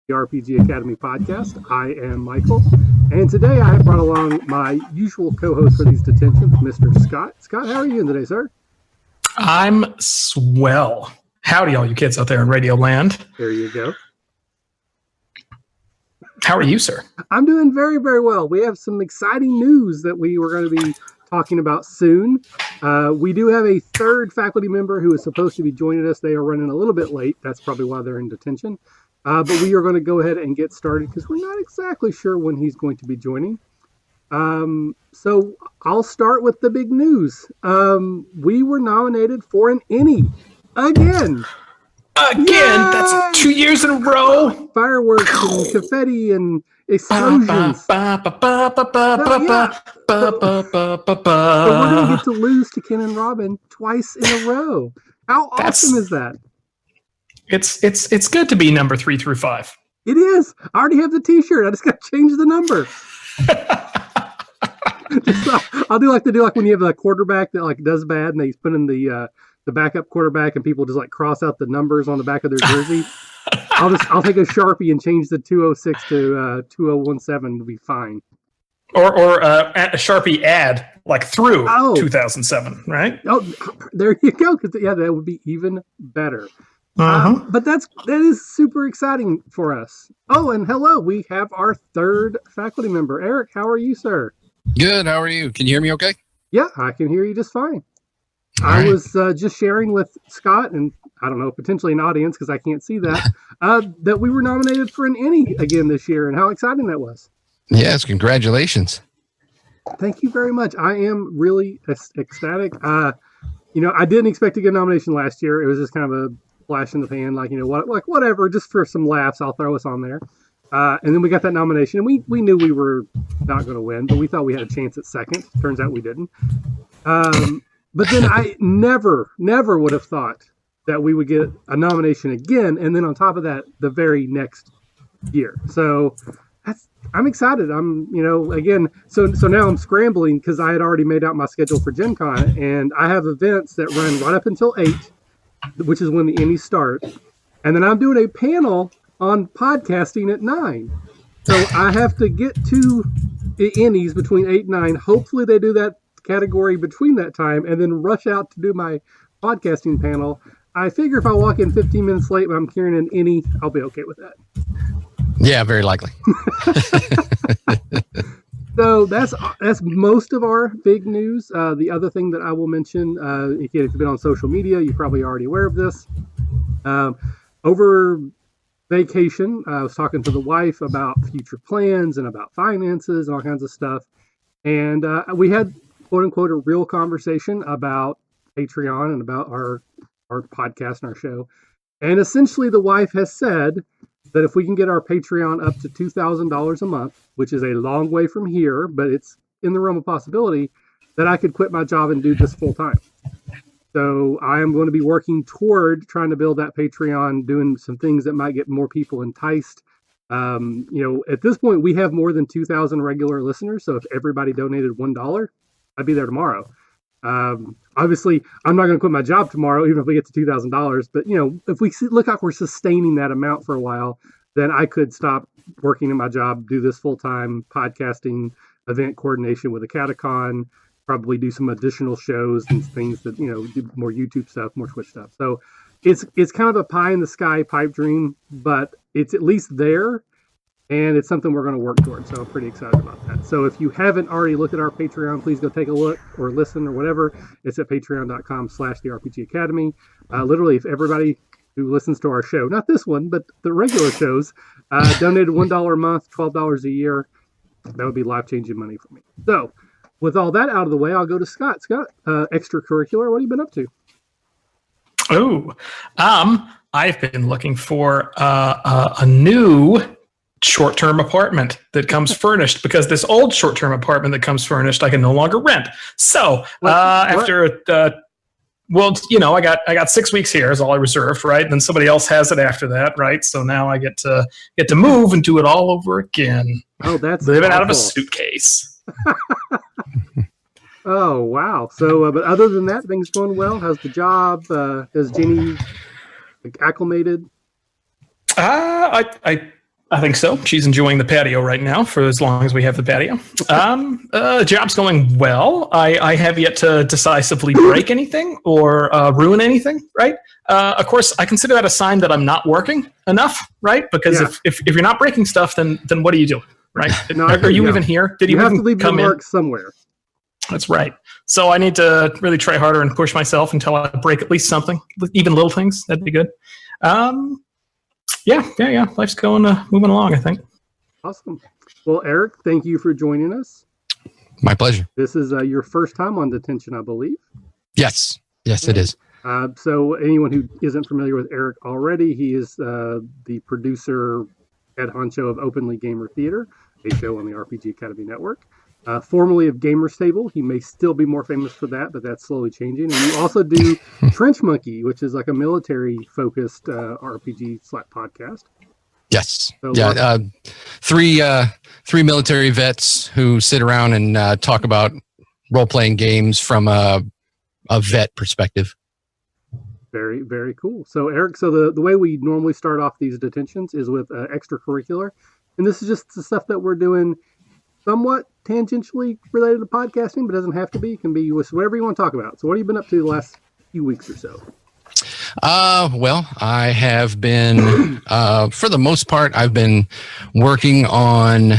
the RPG Academy podcast. I am Michael, and today I have brought along my usual co-host for these detentions, Mr. Scott. Scott, how are you today, sir? I'm swell. Howdy, all you kids out there in Radio Land. There you go. How are you, sir? I'm doing very, very well. We have some exciting news that we were going to be talking about soon. We do have a third faculty member who is supposed to be joining us. They are running a little bit late. That's probably why they're in detention. But we are going to go ahead and get started because we're not exactly sure when he's going to be joining. So I'll start with the big news. We were nominated for an Emmy again. Again, Yay! That's 2 years in a row. Fireworks and confetti and explosions. So we're going to get to lose to Ken and Robin twice in a row. How awesome is that? It's good to be number 3 through 5. It is. I already have the T-shirt. I just got to change the number. I'll do like when you have a quarterback that like does bad and they put in the backup quarterback and people just like cross out the numbers on the back of their jersey. I'll take a Sharpie and change the 206 to 2017 will be fine. Or a Sharpie add like through 2007, right? Oh, there you go. Because that would be even better. But that is super exciting for us. Oh, and hello, we have our third faculty member, Eric. How are you, sir? Good. How are you? Can you hear me okay? Yeah, I can hear you just fine. All I was just sharing with Scott and I don't know, potentially an audience because I can't see that, that we were nominated for an Emmy again this year and how exciting that was. Yes, congratulations. Thank you very much. I am really ecstatic. I didn't expect to get a nomination last year. It was just kind of a flash in the pan, whatever, just for some laughs, I'll throw us on there. And then we got that nomination, and we knew we were not going to win, but we thought we had a chance at second. Turns out we didn't. But then I never would have thought that we would get a nomination again, and then on top of that, the very next year. So I'm excited. So now I'm scrambling because I had already made out my schedule for Gen Con, and I have events that run right up until 8, which is when the Emmys start. And then I'm doing a panel on podcasting at 9. So I have to get to the Emmys between 8 and 9. Hopefully they do that category between that time and then rush out to do my podcasting panel. I figure if I walk in 15 minutes late when I'm carrying an Emmy, I'll be okay with that. Yeah, very likely. So that's most of our big news. The other thing that I will mention, if you've been on social media, you're probably already aware of this. Over vacation, I was talking to the wife about future plans and about finances and all kinds of stuff. And we had, quote unquote, a real conversation about Patreon and about our podcast and our show. And essentially the wife has said that if we can get our Patreon up to $2,000 a month, which is a long way from here, but it's in the realm of possibility, that I could quit my job and do this full time. So I am going to be working toward trying to build that Patreon, doing some things that might get more people enticed. At this point, we have more than 2,000 regular listeners. So if everybody donated $1, I'd be there tomorrow. Obviously, I'm not going to quit my job tomorrow, even if we get to $2,000. But, if we look like we're sustaining that amount for a while, then I could stop working in my job, do this full-time podcasting, event coordination with a Catacon, probably do some additional shows and things that, do more YouTube stuff, more Twitch stuff. So it's kind of a pie in the sky pipe dream, but it's at least there. And it's something we're going to work towards. So I'm pretty excited about that. So if you haven't already looked at our Patreon, please go take a look or listen or whatever. It's at patreon.com/the RPG Academy. Literally, if everybody who listens to our show, not this one, but the regular shows, donated $1 a month, $12 a year, that would be life-changing money for me. So with all that out of the way, I'll go to Scott. Scott, extracurricular, what have you been up to? I've been looking for a new short-term apartment that comes furnished because this old short-term apartment that comes furnished I can no longer rent. So after I got 6 weeks here is all I reserved, right? And then somebody else has it after that, right? So now I get to move and do it all over again. Oh, that's living out of a suitcase. Oh, wow. So, but other than that, things going well? How's the job? Has Jenny acclimated? I think so. She's enjoying the patio right now for as long as we have the patio. Job's going well. I have yet to decisively break anything or ruin anything, right? Of course, I consider that a sign that I'm not working enough, right? Because if you're not breaking stuff, then what are you doing, right? Are you even here? Did you have even to leave your mark somewhere? That's right. So I need to really try harder and push myself until I break at least something, even little things. That'd be good. Yeah. Life's going, moving along, I think. Awesome. Well, Eric, thank you for joining us. My pleasure. This is your first time on Detention, I believe. Yes, it is. So anyone who isn't familiar with Eric already, he is the producer, head honcho of Openly Gamer Theater, a show on the RPG Academy Network. Formerly of Gamer's Table. He may still be more famous for that, but that's slowly changing. And you also do Trench Monkey, which is like a military-focused RPG/podcast. Yes. So three military vets who sit around and talk about role-playing games from a vet perspective. Very, very cool. So, Eric, the way we normally start off these detentions is with extracurricular. And this is just the stuff that we're doing somewhat tangentially related to podcasting, but doesn't have to be. It can be with whatever you want to talk about. So what have you been up to the last few weeks or so? Well, I have been, for the most part, I've been working on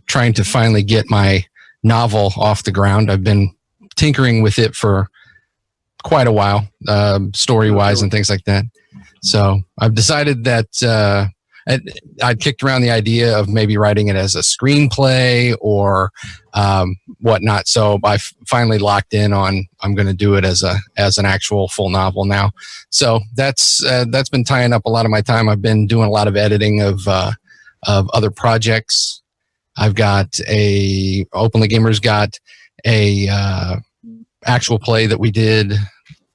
trying to finally get my novel off the ground. I've been tinkering with it for quite a while, story-wise and things like that. So I've decided that I'd kicked around the idea of maybe writing it as a screenplay or whatnot. So I finally locked in on I'm going to do it as an actual full novel now. So that's been tying up a lot of my time. I've been doing a lot of editing of other projects. I've got Openly Gamers got a actual play that we did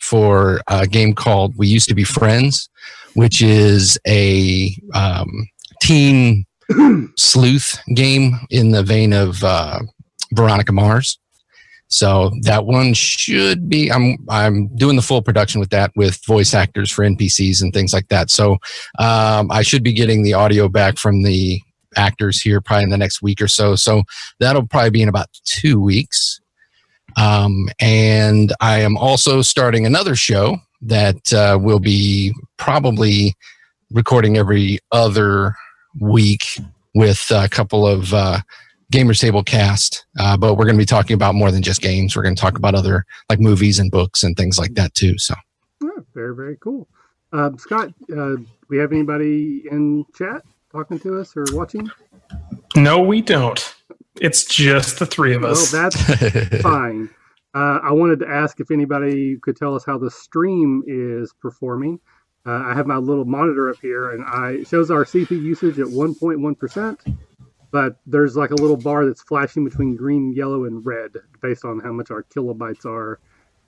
for a game called We Used to Be Friends, which is a teen sleuth game in the vein of Veronica Mars. So that one should be. I'm doing the full production with that, with voice actors for NPCs and things like that. So I should be getting the audio back from the actors here probably in the next week or so. So that'll probably be in about 2 weeks. And I am also starting another show that will be probably recording every other week with a couple of Gamer's Table cast. But we're going to be talking about more than just games. We're going to talk about other like movies and books and things like that too. So very, very cool. Scott, we have anybody in chat talking to us or watching? No, we don't. It's just the three of us. Well, that's fine. I wanted to ask if anybody could tell us how the stream is performing. I have my little monitor up here, and it shows our CPU usage at 1.1%, but there's like a little bar that's flashing between green, yellow, and red based on how much our kilobytes are.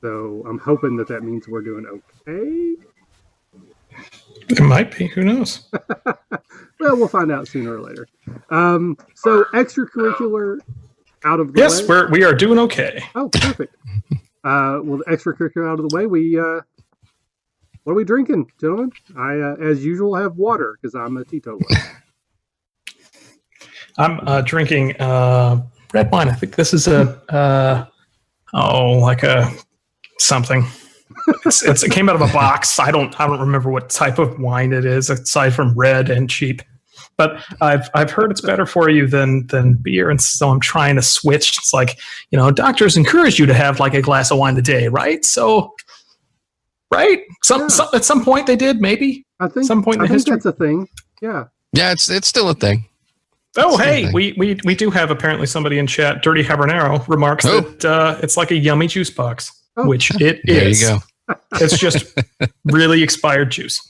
So I'm hoping that means we're doing okay. It might be. Who knows? Well, we'll find out sooner or later. So extracurricular out of the way. Yes, we are doing okay. Oh, perfect. Well, the extracurricular out of the way, what are we drinking, gentlemen? I, as usual, have water because I'm a teetotaler. I'm drinking red wine. I think this is like a something. It came out of a box. I don't remember what type of wine it is, aside from red and cheap. But I've heard it's better for you than beer, and so I'm trying to switch. It's like, doctors encourage you to have like a glass of wine a day, right? So, right? At some point they did, maybe. I think some point in history. That's a thing. Yeah. Yeah, it's still a thing. Oh, hey, we do have apparently somebody in chat. Dirty Habanero remarks that it's like a yummy juice box, which it is. There you go. It's just really expired juice.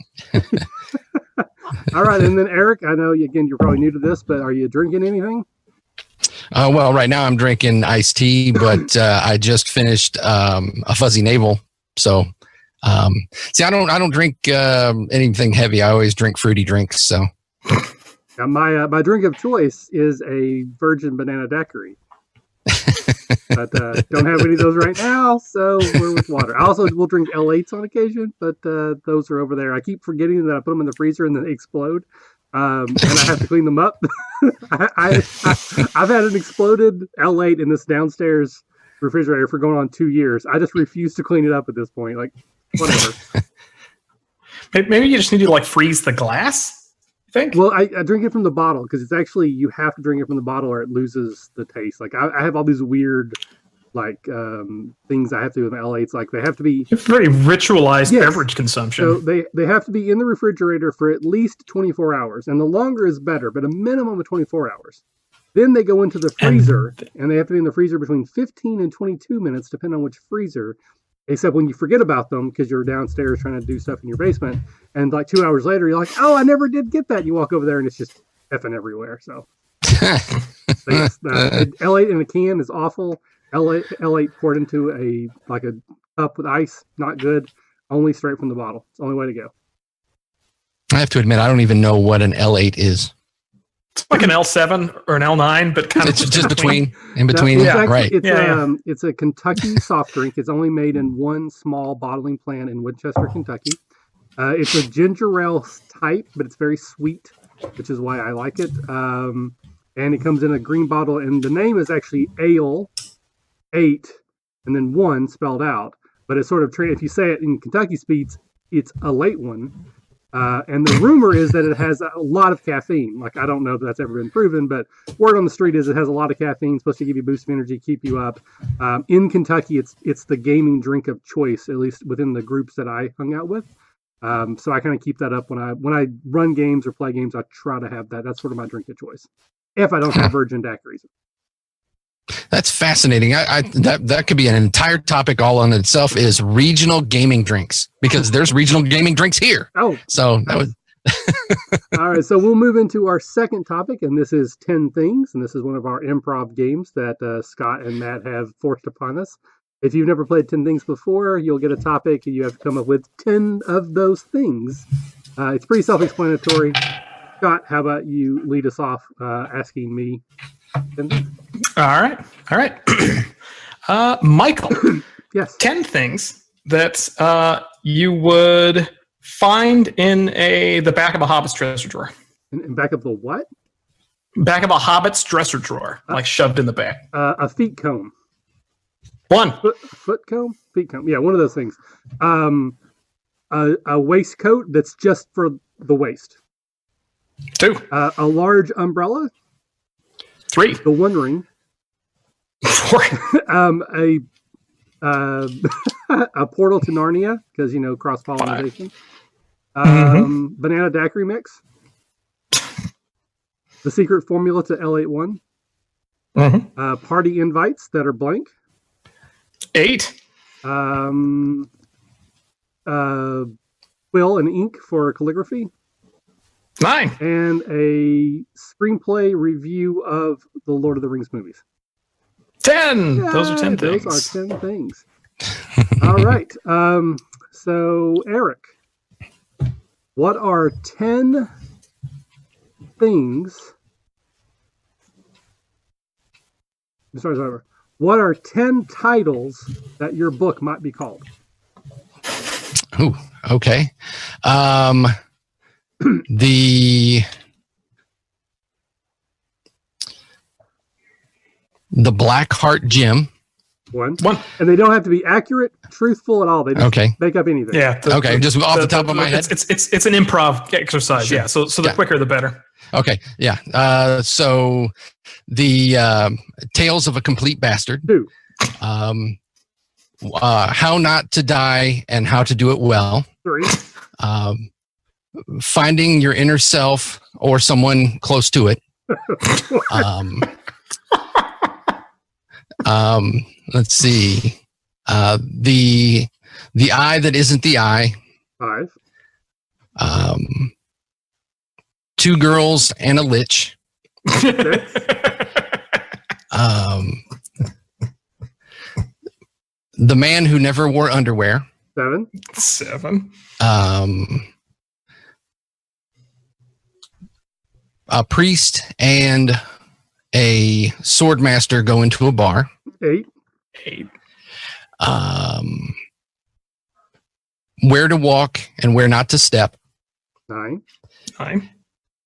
All right, and then Eric, I know again you're probably new to this, but are you drinking anything? Well, right now I'm drinking iced tea, but I just finished a fuzzy navel. So, see, I don't drink anything heavy. I always drink fruity drinks. So, now my drink of choice is a virgin banana daiquiri. But don't have any of those right now, so we're with water. I also will drink L8s on occasion, but those are over there. I keep forgetting that I put them in the freezer and then they explode. and I have to clean them up. I've had an exploded L8 in this downstairs refrigerator for going on 2 years. I just refuse to clean it up at this point. Like, whatever. Maybe you just need to like freeze the glass. I think. Well, I drink it from the bottle because it's actually you have to drink it from the bottle or it loses the taste. Like I have all these weird like things I have to do with my L8s. Like they have to be very ritualized beverage consumption. So they have to be in the refrigerator for at least 24 hours, and the longer is better, but a minimum of 24 hours. Then they go into the freezer, and they have to be in the freezer between 15 and 22 minutes, depending on which freezer. Except when you forget about them because you're downstairs trying to do stuff in your basement, and like 2 hours later, you're like, "Oh, I never did get that." You walk over there, and it's just effing everywhere. So, L8 in a can is awful. L8 poured into a cup with ice, not good. Only straight from the bottle. It's the only way to go. I have to admit, I don't even know what an L8 is. It's like an L7 or an L9, but kind of just in between. Right. It's a Kentucky soft drink. It's only made in one small bottling plant in Winchester, Kentucky. It's a ginger ale type, but it's very sweet, which is why I like it. And it comes in a green bottle, and the name is actually Ale 8 and then 1 spelled out. But it's sort of if you say it in Kentucky speeds, it's a late one. And the rumor is that it has a lot of caffeine. Like, I don't know if that's ever been proven, but word on the street is it has a lot of caffeine, supposed to give you a boost of energy, keep you up. In Kentucky, it's the gaming drink of choice, at least within the groups that I hung out with. So I kind of keep that up when I run games or play games. I try to have that. That's sort of my drink of choice. If I don't have virgin daiquiris. That's fascinating. That could be an entire topic all on itself. Is regional gaming drinks, because there's regional gaming drinks here. Oh, so that was all right. So we'll move into our second topic, and this is 10 things, and this is one of our improv games that Scott and Matt have forced upon us. If you've never played 10 things before, you'll get a topic, and you have to come up with 10 of those things. It's pretty self-explanatory. Scott, how about you lead us off asking me 10 things? All right. Michael. Yes. 10 things that you would find in the back of a Hobbit's dresser drawer. In back of the what? Back of a Hobbit's dresser drawer, like shoved in the back. A feet comb. One. Foot comb? Feet comb. Yeah, one of those things. A waistcoat that's just for the waist. 2. A large umbrella. 3. The One Ring. 4. A portal to Narnia, because cross pollination. Banana daiquiri mix. The secret formula to L81. Party invites that are blank. 8. Quill and ink for calligraphy. 9. And a screenplay review of the Lord of the Rings movies. 10. Those are 10 things. Those are 10 things. All right. So, Eric, what are 10 things? Sorry. What are 10 titles that your book might be called? Ooh, okay. The Black Heart Gym. One. And they don't have to be accurate, truthful at all. They just make up anything. Yeah. Just off the top of my head. It's an improv exercise. Sure. Yeah. So the quicker the better. Okay. Yeah. So the Tales of a Complete Bastard. 2. How Not to Die and How to Do It Well. 3. Finding Your Inner Self or Someone Close to It. Let's see. The Eye That Isn't the Eye. 5. 2 Girls and a Lich. 6. The Man Who Never Wore Underwear. 7. A priest and a sword master go into a bar. 8. Where to Walk and Where Not to Step. 9.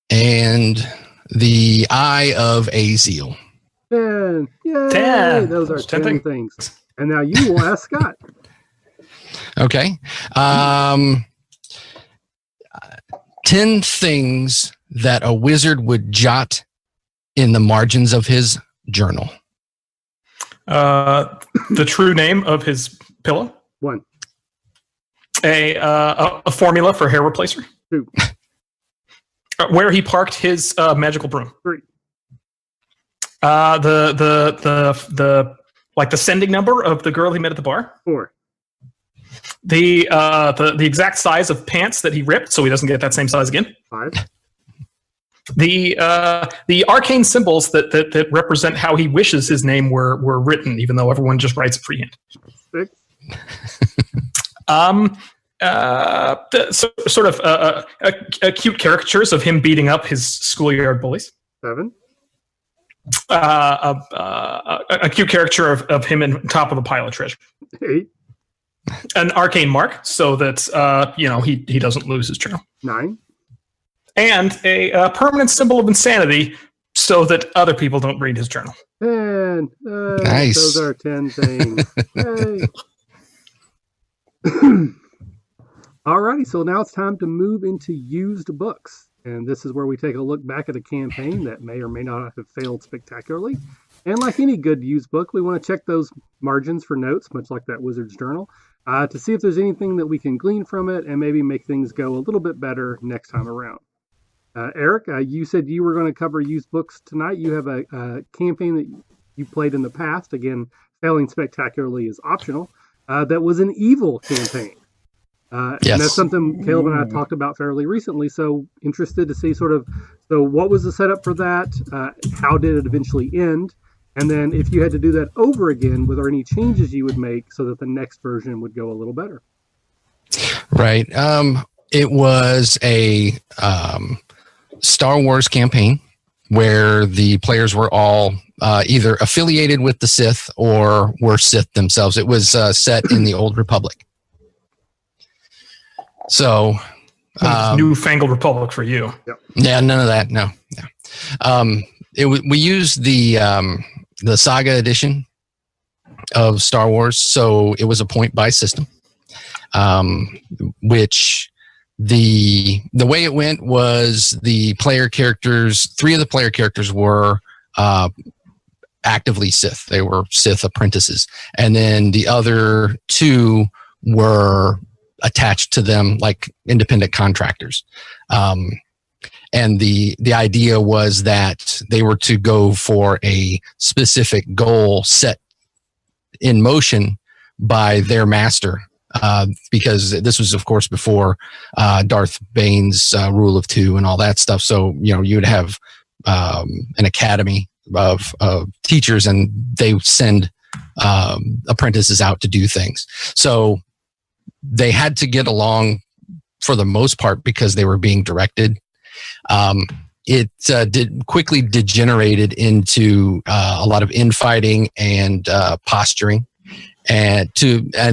and the eye of a seal. 10. Yay! 10. Those are 10 10 things. And now you will ask Scott. Okay. 10 things that a wizard would jot in the margins of his journal. The true name of his pillow. 1. A formula for hair replacer. 2. Where he parked his magical broom. 3. The sending number of the girl he met at the bar. 4. The exact size of pants that he ripped, so he doesn't get that same size again. 5. The arcane symbols that represent how he wishes his name were written, even though everyone just writes it freehand. 6. Cute caricatures of him beating up his schoolyard bullies. 7. A cute caricature of him on top of a pile of treasure. 8. An arcane mark so that he doesn't lose his journal. 9. And a permanent symbol of insanity so that other people don't read his journal. 10. Nice. Those are 10 things. Hey. Alrighty, so now it's time to move into used books. And this is where we take a look back at a campaign that may or may not have failed spectacularly. And like any good used book, we want to check those margins for notes, much like that wizard's journal, to see if there's anything that we can glean from it and maybe make things go a little bit better next time around. Eric, you said you were going to cover used books tonight. You have a campaign that you played in the past. Again, failing spectacularly is optional. That was an evil campaign. Yes. And that's something Caleb and I talked about fairly recently. So interested to see so what was the setup for that? How did it eventually end? And then if you had to do that over again, were there any changes you would make so that the next version would go a little better? Right. It was a Star Wars campaign where the players were all either affiliated with the Sith or were Sith themselves. It was set in the Old Republic. So, newfangled Republic for you. Yep. Yeah, none of that. No. We used the Saga edition of Star Wars, so it was a point buy system, which the way it went was the player characters. 3 of the player characters were actively Sith. They were Sith apprentices, and then the other 2 were attached to them like independent contractors. And the idea was that they were to go for a specific goal set in motion by their master, because this was, of course, before Darth Bane's rule of 2 and all that stuff. So, you'd have an academy of teachers, and they would send apprentices out to do things. So they had to get along for the most part because they were being directed. It quickly degenerated into a lot of infighting and posturing, and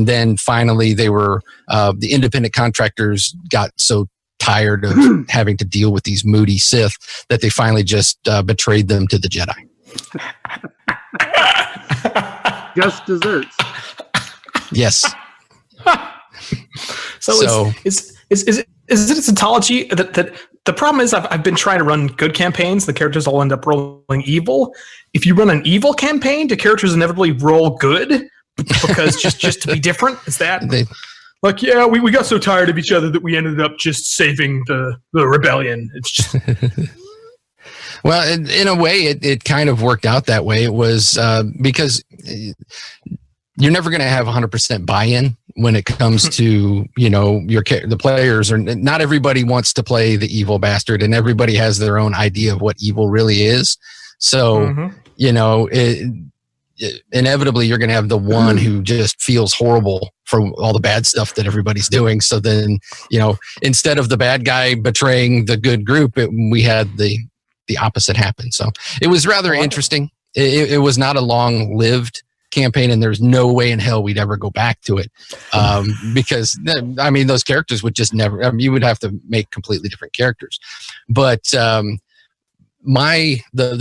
then finally they were the independent contractors got so tired of having to deal with these moody Sith that they finally just betrayed them to the Jedi. Just desserts. Yes. So is it a tautology that the problem is I've been trying to run good campaigns. The characters all end up rolling evil. If you run an evil campaign, do characters inevitably roll good because just to be different? Is that we got so tired of each other that we ended up just saving the rebellion? It's just. Well, in a way, it kind of worked out that way. It was because you're never going to have 100% buy-in when it comes to, the players. Or not everybody wants to play the evil bastard, and everybody has their own idea of what evil really is. So, inevitably you're going to have the one who just feels horrible for all the bad stuff that everybody's doing. So then, instead of the bad guy betraying the good group, we had the opposite happen. So it was rather interesting. It was not a long-lived campaign, and there's no way in hell we'd ever go back to it, because I mean those characters would just never. I mean, you would have to make completely different characters. But the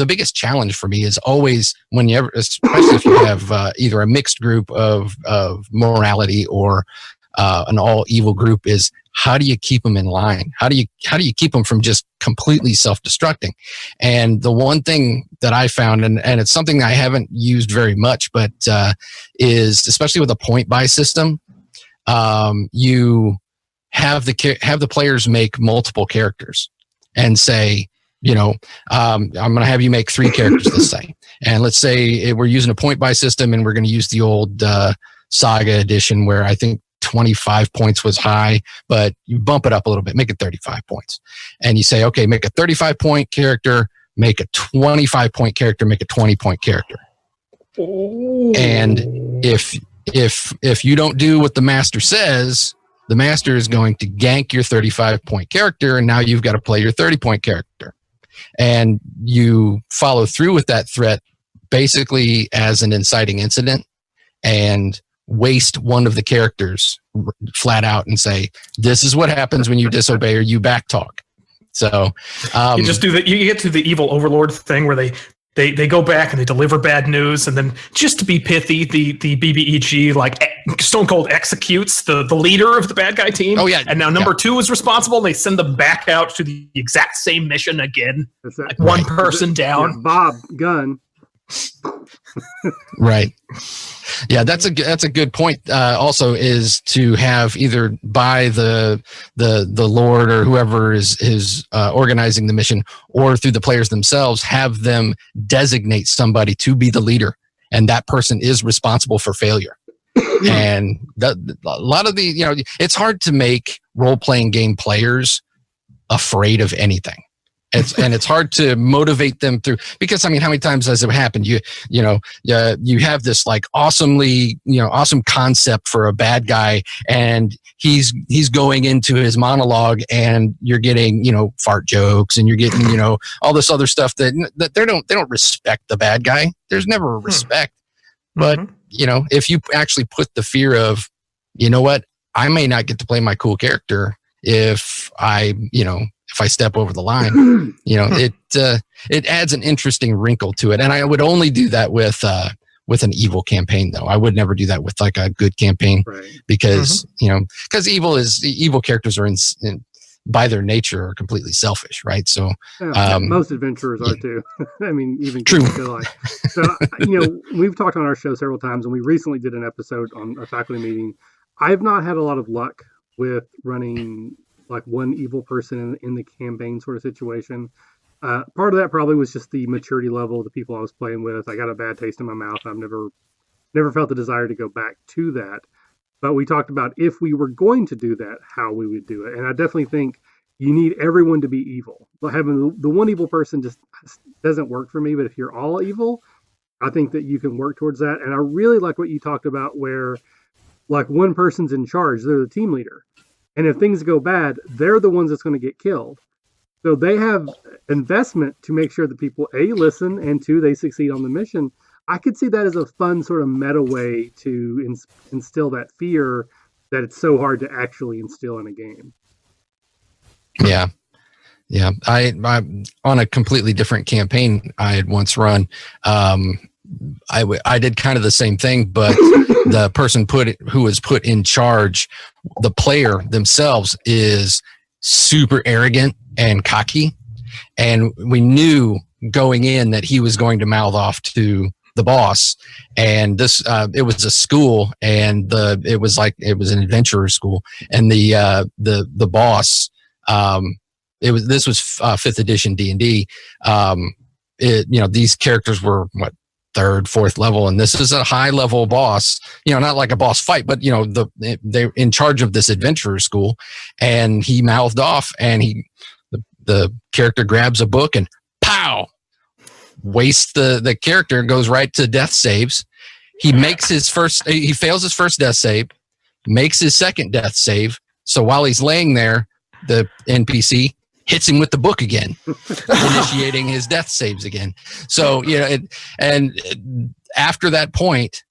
biggest challenge for me is always especially if you have either a mixed group of morality or an all evil group, is how do you keep them in line? How do you keep them from just completely self-destructing? And the one thing that I found, and it's something I haven't used very much, but is especially with a point buy system, you have the players make multiple characters and say, I'm going to have you make 3 characters, let's say. And let's say we're using a point buy system and we're going to use the old Saga edition where I think 25 points was high, but you bump it up a little bit, make it 35 points. And you say, okay, make a 35-point character, make a 25-point character, make a 20-point character. Ooh. And if you don't do what the master says, the master is going to gank your 35-point character, and now you've got to play your 30-point character. And you follow through with that threat basically as an inciting incident and waste one of the characters flat out and say, this is what happens when you disobey or you backtalk. So you just do that. You get to the evil overlord thing where they go back and they deliver bad news, and then just to be pithy, the BBEG like Stone Cold executes the leader of the bad guy team. Oh yeah, and now number 2 is responsible, and they send them back out to the exact same mission again. Like one person down. Yeah, Bob Gunn. Right. Yeah, that's a good point. Also, is to have either by the Lord or whoever is organizing the mission, or through the players themselves, have them designate somebody to be the leader, and that person is responsible for failure. And a lot of it's hard to make role-playing game players afraid of anything. It's hard to motivate them through, because I mean, how many times has it happened? You have this like awesome concept for a bad guy, and he's going into his monologue, and you're getting fart jokes, and you're getting all this other stuff that they don't respect the bad guy. There's never a respect, but if you actually put the fear of, what, I may not get to play my cool character if I step over the line, it adds an interesting wrinkle to it. And I would only do that with an evil campaign, though. I would never do that with like a good campaign, right? Because because evil characters are by their nature are completely selfish, right? So most adventurers are too. I mean, even true. So we've talked on our show several times, and we recently did an episode on a faculty meeting. I've not had a lot of luck with running like one evil person in the campaign sort of situation. Part of that probably was just the maturity level of the people I was playing with. I got a bad taste in my mouth. I've never felt the desire to go back to that. But we talked about if we were going to do that, how we would do it. And I definitely think you need everyone to be evil. But having the one evil person just doesn't work for me. But if you're all evil, I think that you can work towards that. And I really like what you talked about where like one person's in charge. They're the team leader. And if things go bad, they're the ones that's going to get killed. So they have investment to make sure that people, A, listen, and 2, they succeed on the mission. I could see that as a fun sort of meta way to instill that fear that it's so hard to actually instill in a game. Yeah. Yeah. I on a completely different campaign I had once run, I did kind of the same thing, but the person who was put in charge, the player themselves is super arrogant and cocky. And we knew going in that he was going to mouth off to the boss. And this, it was a school, and it was an adventurer school. And the boss, this was 5th edition D&D. These characters were 3rd, 4th level, and this is a high level boss, not like a boss fight, but they're in charge of this adventurer school. And he mouthed off, and the character grabs a book and pow, wastes the character and goes right to death saves. He fails his first death save, makes his second death save. So while he's laying there, the NPC hits him with the book again, initiating his death saves again. So, and after that point,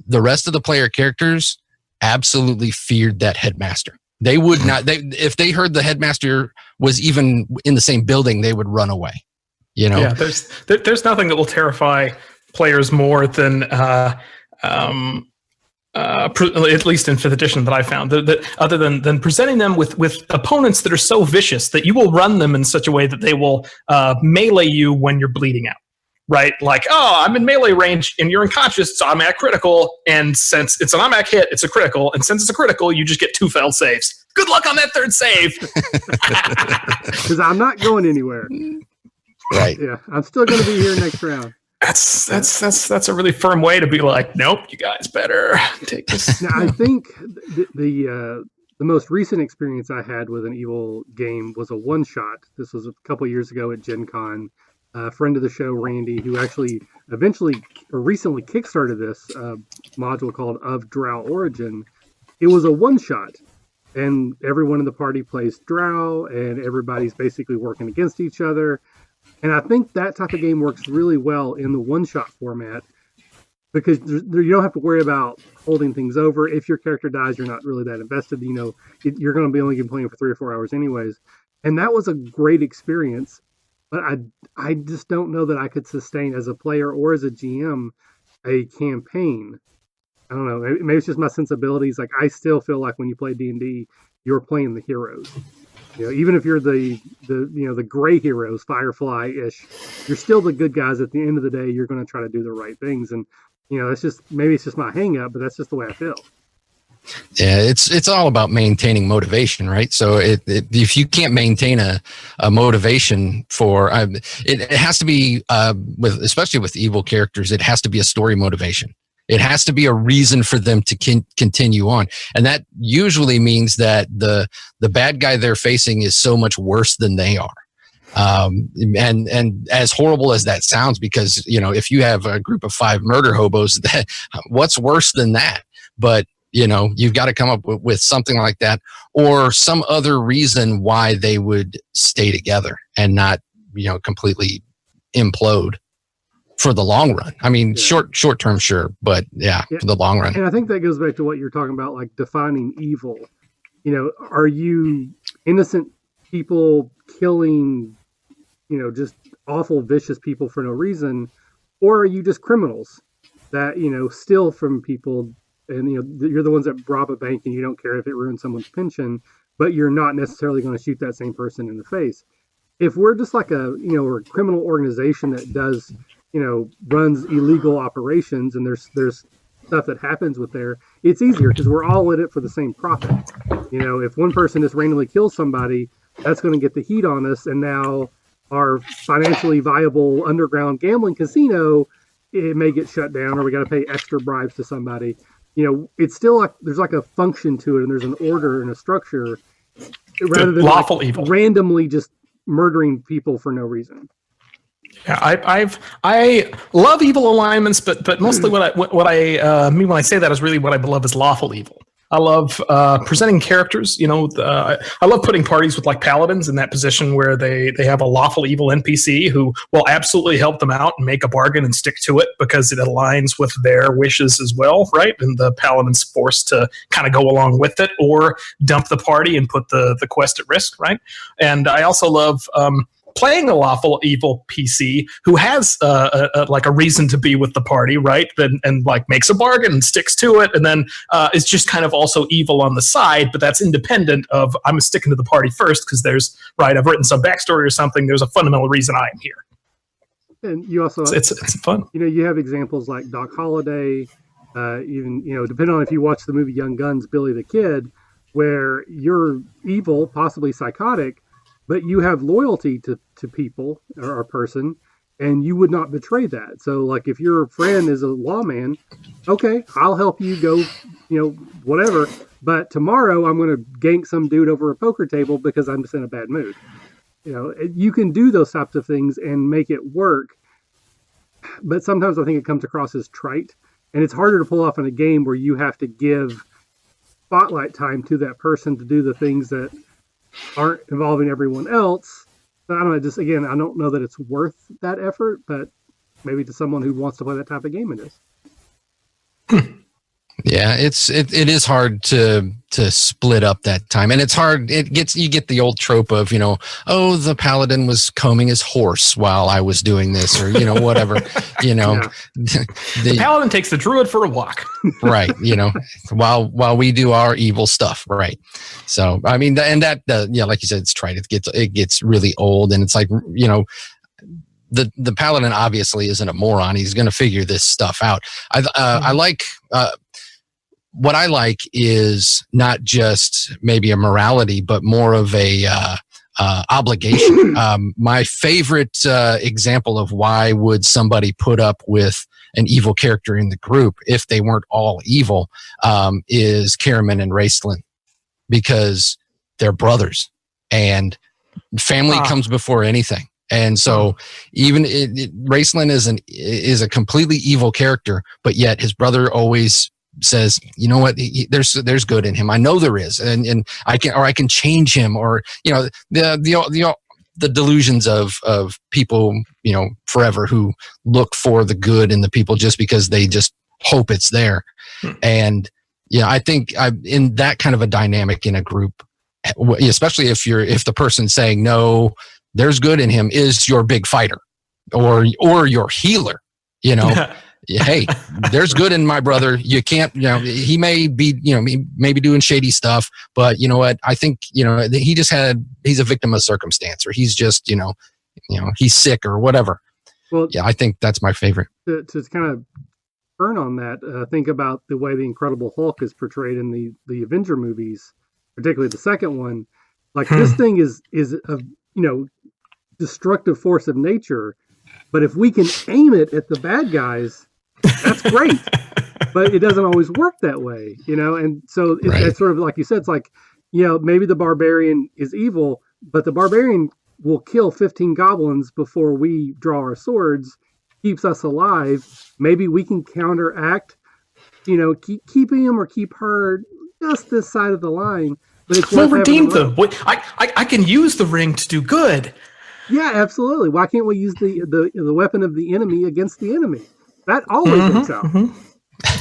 the rest of the player characters absolutely feared that headmaster. They would not, if they heard the headmaster was even in the same building, they would run away. You know? Yeah, there's nothing that will terrify players more than at least in 5th edition that I found, that other than presenting them with opponents that are so vicious that you will run them in such a way that they will melee you when you're bleeding out. Right? Like, oh, I'm in melee range and you're unconscious, so I'm at critical. And since it's an automatic hit, it's a critical. And since it's a critical, you just get 2 failed saves. Good luck on that 3rd save. Because I'm not going anywhere. Right. Yeah, I'm still going to be here next round. That's a really firm way to be like, nope, you guys better take this. Now, I think the most recent experience I had with an evil game was a one-shot. This was a couple years ago at Gen Con. A friend of the show, Randy, who actually recently kickstarted this module called Of Drow Origin. It was a one-shot, and everyone in the party plays Drow, and everybody's basically working against each other. And I think that type of game works really well in the one-shot format because you don't have to worry about holding things over. If your character dies, you're not really that invested. You know, you're going to be only playing for 3 or 4 hours anyways. And that was a great experience. But I just don't know that I could sustain as a player or as a GM a campaign. I don't know. Maybe it's just my sensibilities. Like, I still feel like when you play D&D, you're playing the heroes. You know, even if you're the gray heroes, Firefly-ish, you're still the good guys. At the end of the day, you're going to try to do the right things. And it's just maybe it's just my hang up, but that's just the way I feel. Yeah, it's all about maintaining motivation, right? So if you can't maintain a motivation for it has to be especially with evil characters, it has to be a story motivation. It has to be a reason for them to continue on, and that usually means that the bad guy they're facing is so much worse than they are. And as horrible as that sounds, because if you have a group of 5 murder hobos, what's worse than that? But you've got to come up with something like that, or some other reason why they would stay together and not, completely implode for the long run. I mean, short term, sure, but yeah, for the long run. And I think that goes back to what you're talking about, like defining evil. Are you innocent people killing, just awful, vicious people for no reason, or are you just criminals that, steal from people? And you're the ones that rob a bank and you don't care if it ruins someone's pension, but you're not necessarily going to shoot that same person in the face. If we're just like a criminal organization that does, runs illegal operations, and there's stuff that happens with there, it's easier because we're all in it for the same profit. If one person just randomly kills somebody, that's going to get the heat on us. And now our financially viable underground gambling casino, it may get shut down, or we got to pay extra bribes to somebody. It's still like there's like a function to it, and there's an order and a structure, rather than lawful evil, randomly just murdering people for no reason. Yeah, I love evil alignments, but mostly what I mean when I say that is really what I love is lawful evil. I love presenting characters. I love putting parties with like paladins in that position where they have a lawful evil NPC who will absolutely help them out and make a bargain and stick to it because it aligns with their wishes as well, right? And the paladin's forced to kind of go along with it or dump the party and put the quest at risk, right? And I also love playing a lawful evil PC who has like a reason to be with the party, right? And like makes a bargain and sticks to it, and then is just kind of also evil on the side, but that's independent of I'm sticking to the party first because I've written some backstory or something. There's a fundamental reason I am here. And you also it's fun. You have examples like Doc Holliday, even depending on if you watch the movie Young Guns, Billy the Kid, where you're evil, possibly psychotic, but you have loyalty to people or a person, and you would not betray that. So, like, if your friend is a lawman, okay, I'll help you go, whatever. But tomorrow I'm going to gank some dude over a poker table because I'm just in a bad mood. You can do those types of things and make it work. But sometimes I think it comes across as trite, and it's harder to pull off in a game where you have to give spotlight time to that person to do the things that aren't involving everyone else. I don't know. Just again, I don't know that it's worth that effort, but maybe to someone who wants to play that type of game, it is. Yeah, it is hard to split up that time, and it's hard. You get the old trope of the paladin was combing his horse while I was doing this, or whatever. Yeah. The paladin takes the druid for a walk, right? While we do our evil stuff, right? So I mean, and that like you said, it's trite. It gets really old, and it's like the paladin obviously isn't a moron. He's going to figure this stuff out. I like. What I like is not just maybe a morality, but more of a obligation. My favorite example of why would somebody put up with an evil character in the group if they weren't all evil is Karaman and Raistlin, because they're brothers and family comes before anything. And so even Raistlin is a completely evil character, but yet his brother always says, you know what, there's good in him. I know there is, and I can change him, or the delusions of people forever who look for the good in the people just because they just hope it's there. And I think in that kind of a dynamic in a group, especially if the person saying no, there's good in him is your big fighter or your healer, hey, there's good in my brother. You can't, he may be, maybe doing shady stuff, but you know what? I think, he's a victim of circumstance, or he's just, he's sick or whatever. Well, yeah, I think that's my favorite. To kind of turn on that, think about the way the Incredible Hulk is portrayed in the Avenger movies, particularly the second one. Like this thing is a, destructive force of nature, but if we can aim it at the bad guys, that's great. But it doesn't always work that way, and so it's sort of like you said, it's like, maybe the barbarian is evil, but the barbarian will kill 15 goblins before we draw our swords, keeps us alive. Maybe we can counteract, keeping him or keep her just this side of the line. But it's we'll redeem them. I can use the ring to do good. Yeah, absolutely. Why can't we use the weapon of the enemy against the enemy? That always works out.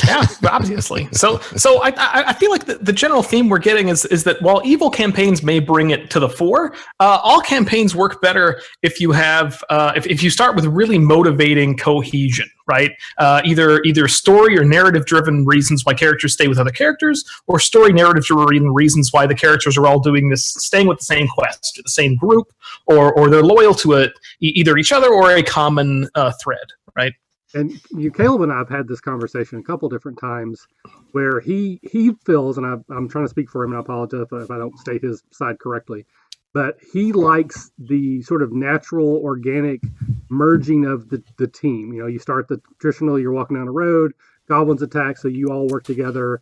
Yeah, obviously. So I feel like the general theme we're getting is that while evil campaigns may bring it to the fore, all campaigns work better if you have if you start with really motivating cohesion, right? Either story or narrative driven reasons why characters stay with other characters, or story narrative driven reasons why the characters are all doing this, staying with the same quest, or the same group, or they're loyal to either each other or a common thread, right? And Caleb and I have had this conversation a couple different times where he feels, and I'm trying to speak for him, and I apologize if I don't state his side correctly, but he likes the sort of natural, organic merging of the team. You start the traditional, you're walking down the road, goblins attack, so you all work together.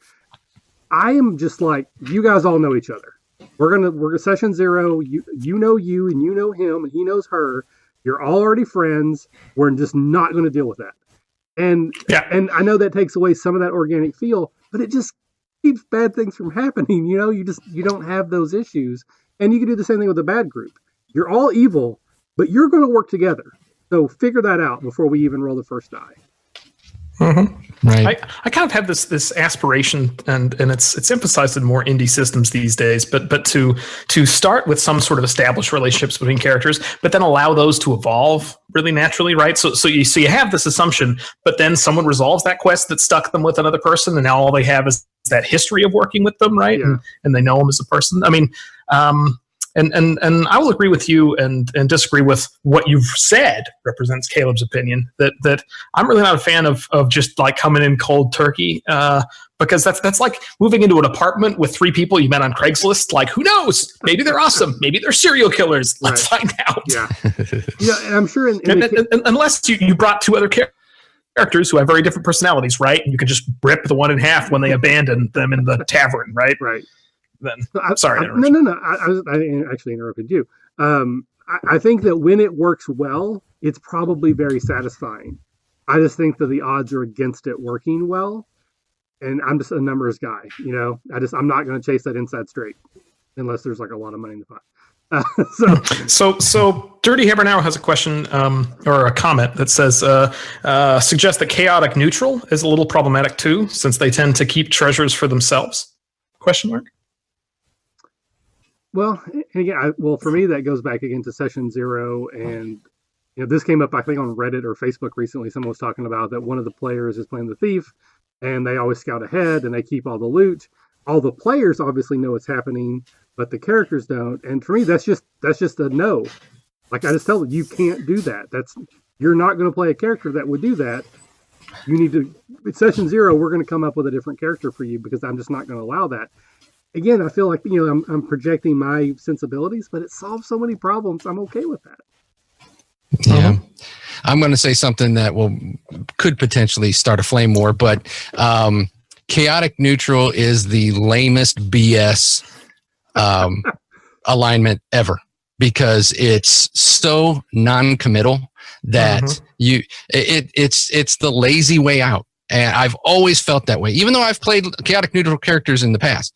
I am just like, you guys all know each other. We're gonna session 0, you know you, and you know him, and he knows her. You're all already friends. We're just not going to deal with that. And I know that takes away some of that organic feel, but it just keeps bad things from happening. You don't have those issues. And you can do the same thing with a bad group. You're all evil, but you're going to work together. So figure that out before we even roll the first die. Mm-hmm. Right. I kind of have this aspiration, and it's emphasized in more indie systems these days. But to start with some sort of established relationships between characters, but then allow those to evolve really naturally, right? So you have this assumption, but then someone resolves that quest that stuck them with another person, and now all they have is that history of working with them, right? Yeah. And they know them as a person. I mean, and I will agree with you and disagree with what you've said represents Caleb's opinion that I'm really not a fan of just like coming in cold turkey, because that's like moving into an apartment with 3 people you met on Craigslist. Like, who knows? Maybe they're awesome. Maybe they're serial killers. Let's find out. Yeah. And I'm sure unless you brought 2 other characters who have very different personalities, right? And you can just rip the one in half when they abandon them in the tavern, right? Right. Then sorry. No. I actually interrupted you. I think that when it works well, it's probably very satisfying. I just think that the odds are against it working well, and I'm just a numbers guy. I'm not going to chase that inside straight unless there's like a lot of money in the pot. So Dirty Hammer now has a question or a comment that says, suggests that chaotic neutral is a little problematic too, since they tend to keep treasures for themselves? Question mark. Well, and again, for me, that goes back again to session 0. And this came up, I think, on Reddit or Facebook recently. Someone was talking about that one of the players is playing the thief, and they always scout ahead, and they keep all the loot. All the players obviously know what's happening, but the characters don't. And for me, that's just a no. Like, I just tell them, you can't do that. You're not going to play a character that would do that. You need to, at session 0, we're going to come up with a different character for you, because I'm just not going to allow that. Again, I feel like, I'm projecting my sensibilities, but it solves so many problems. I'm okay with that. Yeah. I'm going to say something that could potentially start a flame war, but chaotic neutral is the lamest BS alignment ever, because it's so non-committal that it's the lazy way out. And I've always felt that way, even though I've played chaotic neutral characters in the past.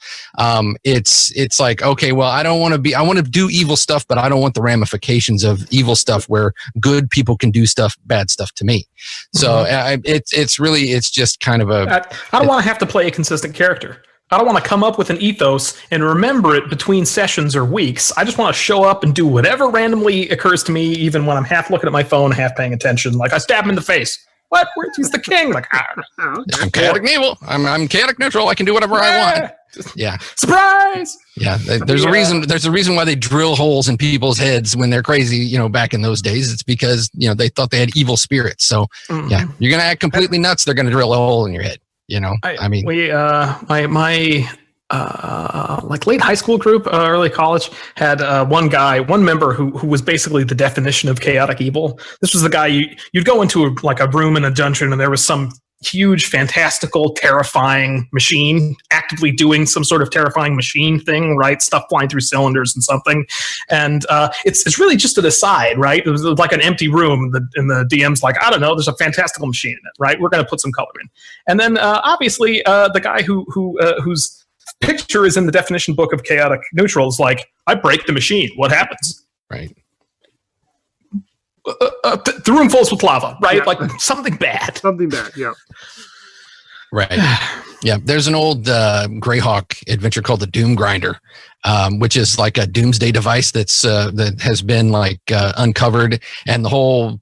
It's like, okay, well, I want to do evil stuff, but I don't want the ramifications of evil stuff where good people can do bad stuff to me. So it's just kind of I don't want to have to play a consistent character. I don't want to come up with an ethos and remember it between sessions or weeks. I just want to show up and do whatever randomly occurs to me, even when I'm half looking at my phone, half paying attention. Like, I stab him in the face. What? He's the king. Like, I'm chaotic evil. I'm chaotic neutral. I can do whatever I want. Yeah. Surprise. Yeah. There's a reason. There's a reason why they drill holes in people's heads when they're crazy. Back in those days, it's because they thought they had evil spirits. So yeah, you're gonna act completely nuts. They're gonna drill a hole in your head. Like late high school group, early college, had one member who was basically the definition of chaotic evil. This was the guy you'd go into a room in a dungeon, and there was some huge, fantastical, terrifying machine actively doing some sort of terrifying machine thing, right? Stuff flying through cylinders and something. And it's really just an aside, right? It was like an empty room, and the DM's like, I don't know, there's a fantastical machine in it, right? We're going to put some color in. And then obviously the guy who's picture is in the definition book of chaotic neutral is like, I break the machine. What happens? Right. The room fills with lava, right? Yeah. Like something bad. Something bad, yeah. Right. Yeah. There's an old Greyhawk adventure called the Doom Grinder, which is like a doomsday device that has been uncovered, and the whole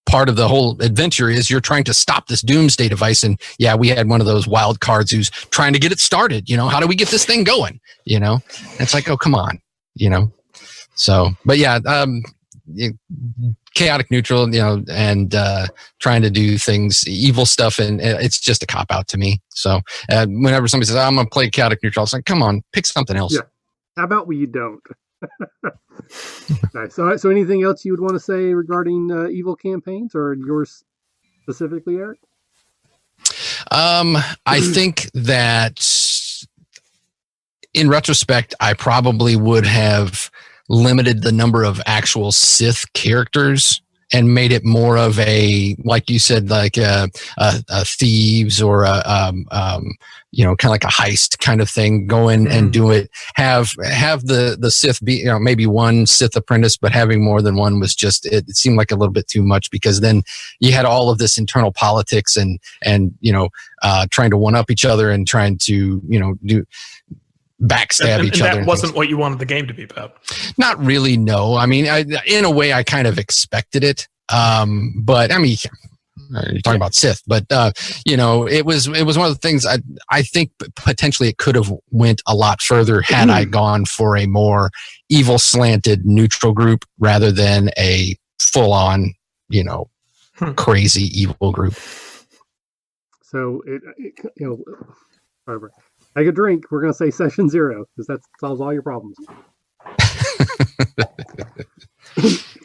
part of the whole adventure is you're trying to stop this doomsday device. And yeah, we had one of those wild cards who's trying to get it started. How do we get this thing going? It's like, oh, come on. So, but yeah, chaotic neutral, and trying to do things, evil stuff, and it's just a cop out to me. So whenever somebody says, I'm going to play chaotic neutral, it's like, come on, pick something else. Yeah. How about when you don't? Nice. So anything else you would want to say regarding evil campaigns, or yours specifically, Eric? I think that in retrospect, I probably would have limited the number of actual Sith characters and made it more of a, like you said, like a thieves or a kind of like a heist kind of thing. Go in and do it. Have the Sith be, maybe one Sith apprentice, but having more than one was just, it seemed like a little bit too much, because then you had all of this internal politics and trying to one up each other and trying to do backstab each other. That wasn't what you wanted the game to be about. Not really, no. I mean, in a way, I kind of expected it. But I mean, you're talking about Sith, but it was one of the things I think potentially it could have went a lot further had I gone for a more evil slanted neutral group rather than a full on, crazy evil group. So whatever. Take a drink. We're going to say session 0 because that solves all your problems.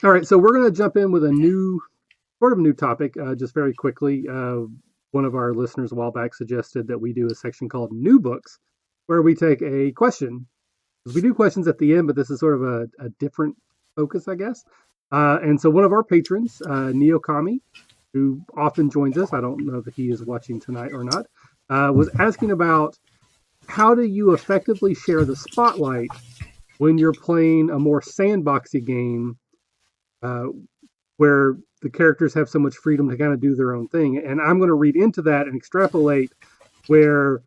All right. So we're going to jump in with a new topic just very quickly. One of our listeners a while back suggested that we do a section called New Books, where we take a question. We do questions at the end, but this is sort of a different focus, I guess. And so one of our patrons, Neokami, who often joins us, I don't know if he is watching tonight or not, was asking about how do you effectively share the spotlight when you're playing a more sandboxy game, where the characters have so much freedom to kind of do their own thing. And I'm going to read into that and extrapolate where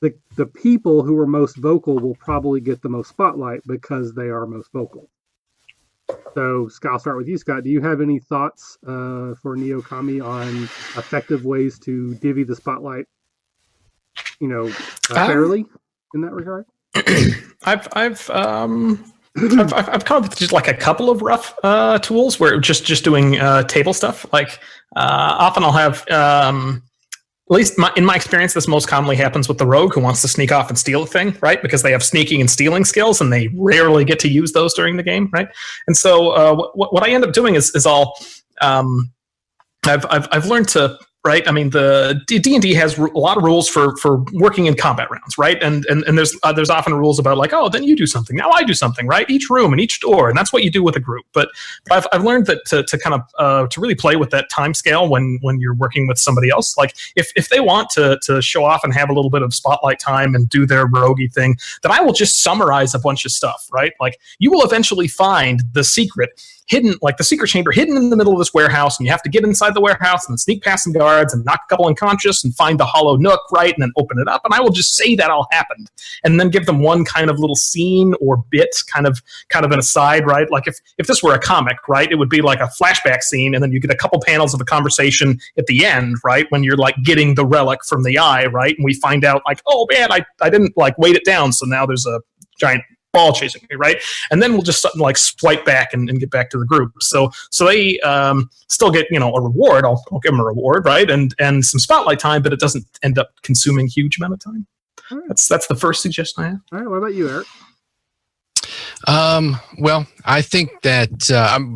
the people who are most vocal will probably get the most spotlight because they are most vocal. So, Scott, I'll start with you, Scott. Do you have any thoughts for Neo Kami on effective ways to divvy the spotlight, fairly in that regard? I've come up with just like a couple of rough tools where just doing table stuff. Like often I'll have, at least in my experience, this most commonly happens with the rogue who wants to sneak off and steal a thing, right? Because they have sneaking and stealing skills, and they rarely get to use those during the game, right? And so what I end up doing is I'll I've learned to. Right, I mean the D&D has a lot of rules for working in combat rounds, right? And there's often rules about like, oh, then you do something, now I do something, right? Each room and each door, and that's what you do with a group. But I've learned that to kind of to really play with that time scale when you're working with somebody else, like if they want to show off and have a little bit of spotlight time and do their roguey thing, then I will just summarize a bunch of stuff, right? Like you will eventually find the secret hidden, like the secret chamber hidden in the middle of this warehouse, and you have to get inside the warehouse and sneak past some guards and knock a couple unconscious and find the hollow nook, right, and then open it up. And I will just say that all happened, and then give them one kind of little scene or bit, kind of an aside, right? Like if this were a comic, right, it would be like a flashback scene, and then you get a couple panels of a conversation at the end, right, when you're like getting the relic from the eye, right, and we find out like, oh man, I didn't like weight it down, so now there's a giant ball chasing me, right? And then we'll just like swipe back and get back to the group. So they still get a reward. I'll give them a reward, right? And some spotlight time, but it doesn't end up consuming huge amount of time. Right. That's the first suggestion I have. All right. What about you, Eric? Well, I think that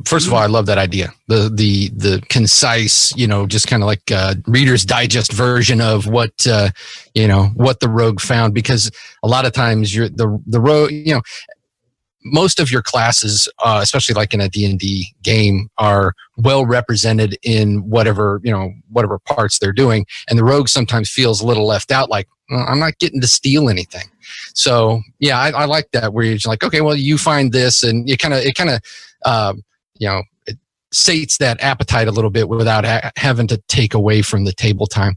first of all, I love that idea. The concise, just kind of like Reader's Digest version of what what the rogue found, because a lot of times the rogue, most of your classes, especially like in a D&D game, are well represented in whatever parts they're doing, and the rogue sometimes feels a little left out, like, well, I'm not getting to steal anything. So yeah, I like that, where you're just like, okay, well, you find this, and it kind of it sates that appetite a little bit without having to take away from the table time.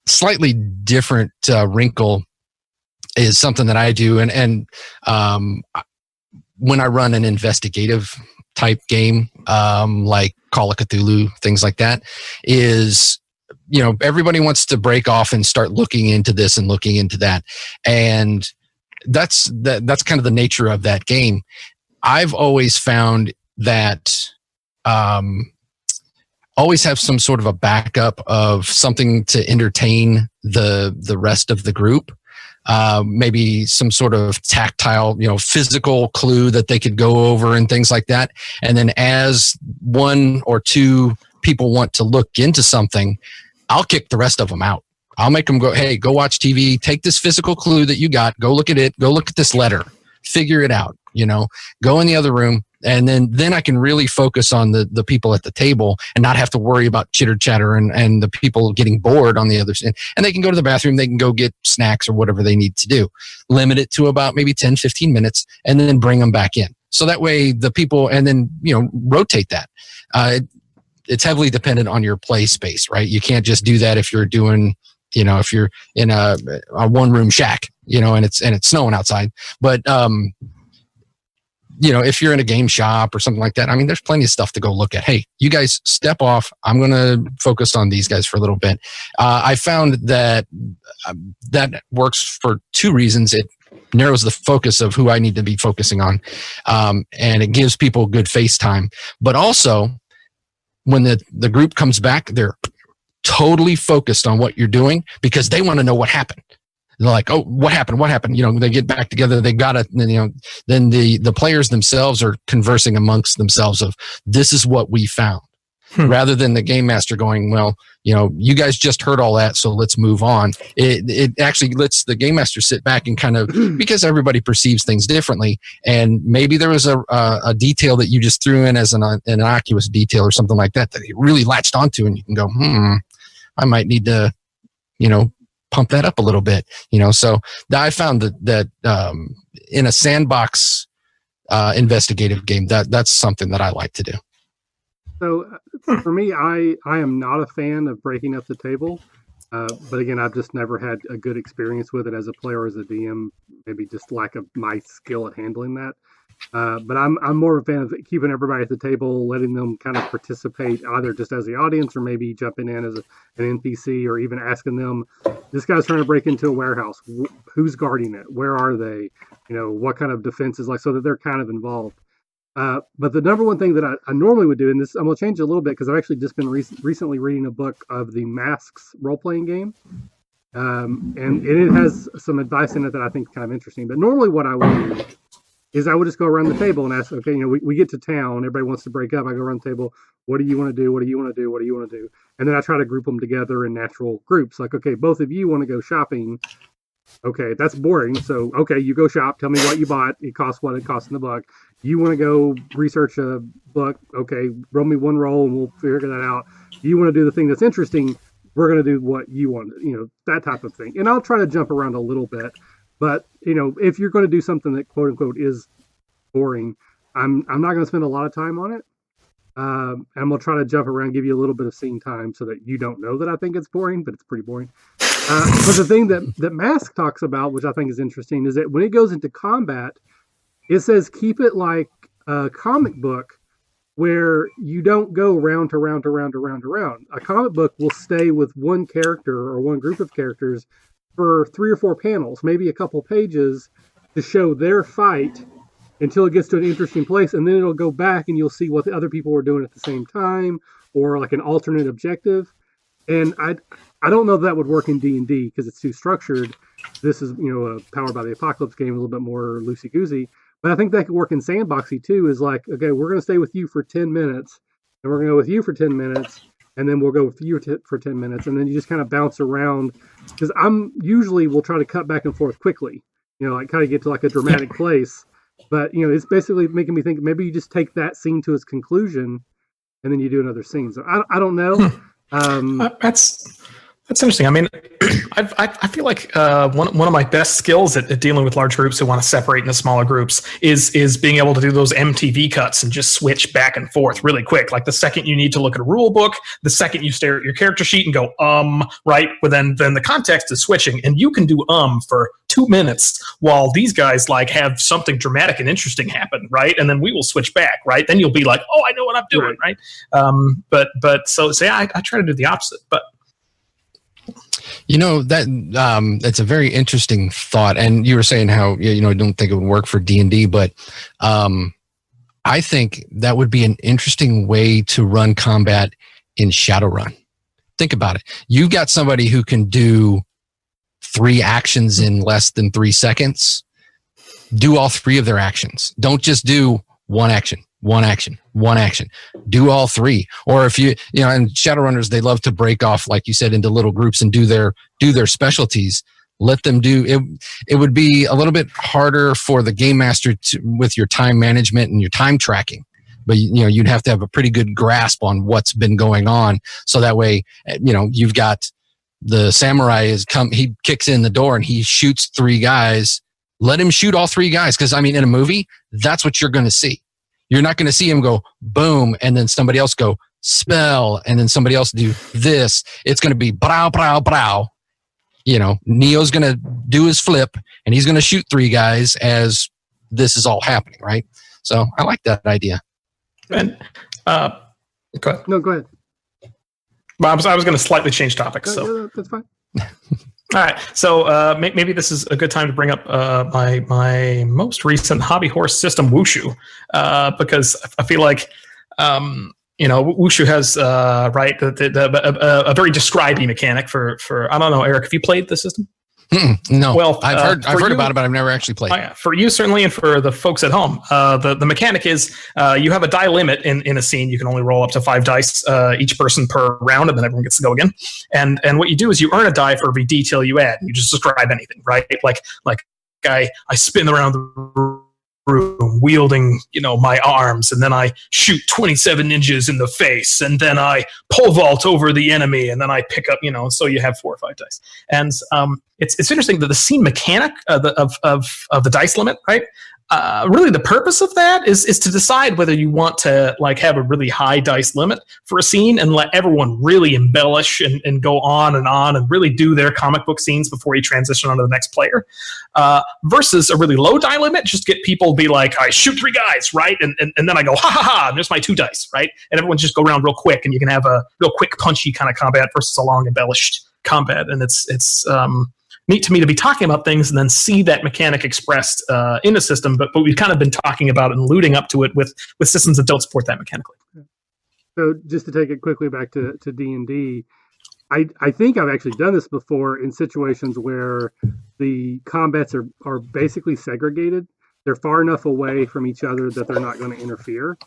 Slightly different wrinkle is something that I do, and when I run an investigative type game, like Call of Cthulhu, things like that, is everybody wants to break off and start looking into this and looking into that, and that's kind of the nature of that game. I've always found that always have some sort of a backup of something to entertain the rest of the group. Maybe some sort of tactile, physical clue that they could go over and things like that. And then as one or two people want to look into something, I'll kick the rest of them out. I'll make them go, hey, go watch TV, take this physical clue that you got, go look at it, go look at this letter, figure it out, go in the other room. And then I can really focus on the people at the table and not have to worry about chitter chatter and the people getting bored on the other side. And they can go to the bathroom, they can go get snacks or whatever they need to do. Limit it to about maybe 10, 15 minutes and then bring them back in. So that way the people, and then, rotate that. It's heavily dependent on your play space, right? You can't just do that if you're doing, if you're in a one room shack, and it's snowing outside. But, if you're in a game shop or something like that, I mean, there's plenty of stuff to go look at. Hey, you guys step off. I'm going to focus on these guys for a little bit. I found that that works for two reasons. It narrows the focus of who I need to be focusing on. And it gives people good face time. But also, when the group comes back, they're totally focused on what you're doing because they want to know what happened. They're like, oh, what happened? What happened? They get back together. They got it. Then the players themselves are conversing amongst themselves of this is what we found, rather than the game master going, well, you guys just heard all that, so let's move on. It actually lets the game master sit back and kind of, because everybody perceives things differently, and maybe there was a detail that you just threw in as an innocuous detail or something like that that he really latched onto, and you can go, I might need to, pump that up a little bit, So I found that in a sandbox investigative game, that's something that I like to do. So for me, I am not a fan of breaking up the table. But again, I've just never had a good experience with it as a player or as a DM, maybe just lack of my skill at handling that. But I'm more of a fan of keeping everybody at the table, letting them kind of participate either just as the audience or maybe jumping in as an NPC, or even asking them, this guy's trying to break into a warehouse. Who's guarding it? Where are they? What kind of defense is like, so that they're kind of involved. But the number one thing that I normally would do, and this I'm going to change it a little bit because I've actually just been recently reading a book of the Masks role-playing game. And it has some advice in it that I think is kind of interesting. But normally what I would do is I would just go around the table and ask, okay, we get to town, everybody wants to break up. I go around the table. What do you want to do? What do you want to do? What do you want to do? And then I try to group them together in natural groups. Like, okay, both of you want to go shopping. Okay, that's boring. So, okay, you go shop. Tell me what you bought. It costs what it costs in the book. You want to go research a book. Okay, roll me one roll and we'll figure that out. You want to do the thing that's interesting. We're going to do what you want, that type of thing. And I'll try to jump around a little bit. But, if you're going to do something that quote unquote is boring, I'm not going to spend a lot of time on it. And we'll try to jump around, give you a little bit of scene time so that you don't know that I think it's boring, but it's pretty boring. But the thing that Mask talks about, which I think is interesting, is that when it goes into combat, it says keep it like a comic book where you don't go round to round to round to round to round. A comic book will stay with one character or one group of characters for 3 or 4 panels, maybe a couple pages, to show their fight until it gets to an interesting place, and then it'll go back and you'll see what the other people were doing at the same time, or like an alternate objective. And I don't know if that would work in D&D because it's too structured. This is, a Powered by the Apocalypse game, a little bit more loosey-goosey. But I think that could work in Sandboxy too, is like, okay, we're going to stay with you for 10 minutes, and we're going to go with you for 10 minutes, and then we'll go with you for 10 minutes, and then you just kind of bounce around. Because we'll try to cut back and forth quickly, like kind of get to like a dramatic place. But, it's basically making me think maybe you just take that scene to its conclusion, and then you do another scene. So I don't know. That's interesting. I mean, I feel like one of my best skills at dealing with large groups who want to separate into smaller groups is being able to do those MTV cuts and just switch back and forth really quick. Like the second you need to look at a rule book, the second you stare at your character sheet and go, right? But then the context is switching, and you can do for 2 minutes while these guys like have something dramatic and interesting happen, right? And then we will switch back, right? Then you'll be like, oh, I know what I'm doing, right? So I try to do the opposite, but. That's a very interesting thought. And you were saying how, I don't think it would work for D&D, but I think that would be an interesting way to run combat in Shadowrun. Think about it. You've got somebody who can do 3 actions in less than 3 seconds. Do all 3 of their actions. Don't just do one action. Do all 3. Or if and Shadowrunners, they love to break off, like you said, into little groups and do their specialties. Let them do it. It would be a little bit harder for the game master with your time management and your time tracking. But you'd have to have a pretty good grasp on what's been going on. So that way, you've got the samurai he kicks in the door and he shoots 3 guys. Let him shoot all 3 guys. Because in a movie, that's what you're going to see. You're not going to see him go boom and then somebody else go spell and then somebody else do this. It's going to be brow, brow, brow. Neo's going to do his flip and he's going to shoot 3 guys as this is all happening, right? So I like that idea. And go ahead. No, go ahead. Well, I was going to slightly change topics. So that's fine. All right, so maybe this is a good time to bring up my most recent hobby horse system, Wushu, because I feel like Wushu has a very describing mechanic for I don't know, Eric, have you played the system? No. Well, I've heard about it, but I've never actually played. Yeah. For you, certainly, and for the folks at home, the mechanic is you have a die limit in a scene. You can only roll up to 5 dice, each person per round, and then everyone gets to go again. And what you do is you earn a die for every detail you add. You just describe anything, right? Like I spin around the room wielding, my arms, and then I shoot 27 ninjas in the face, and then I pole vault over the enemy, and then I pick up, so you have 4 or 5 dice. And it's interesting that the scene mechanic of the dice limit, right? Really the purpose of that is to decide whether you want to have a really high dice limit for a scene and let everyone really embellish and go on and really do their comic book scenes before you transition onto the next player, versus a really low die limit. Just get people to be like, I shoot 3 guys, right? And then I go, ha ha ha, and there's my 2 dice, right? And everyone just go around real quick, and you can have a real quick punchy kind of combat versus a long embellished combat. And it's neat to me to be talking about things and then see that mechanic expressed in a system, but we've kind of been talking about and alluding up to it with systems that don't support that mechanically. So just to take it quickly back to D&D, I think I've actually done this before in situations where the combats are basically segregated. They're far enough away from each other that they're not going to interfere.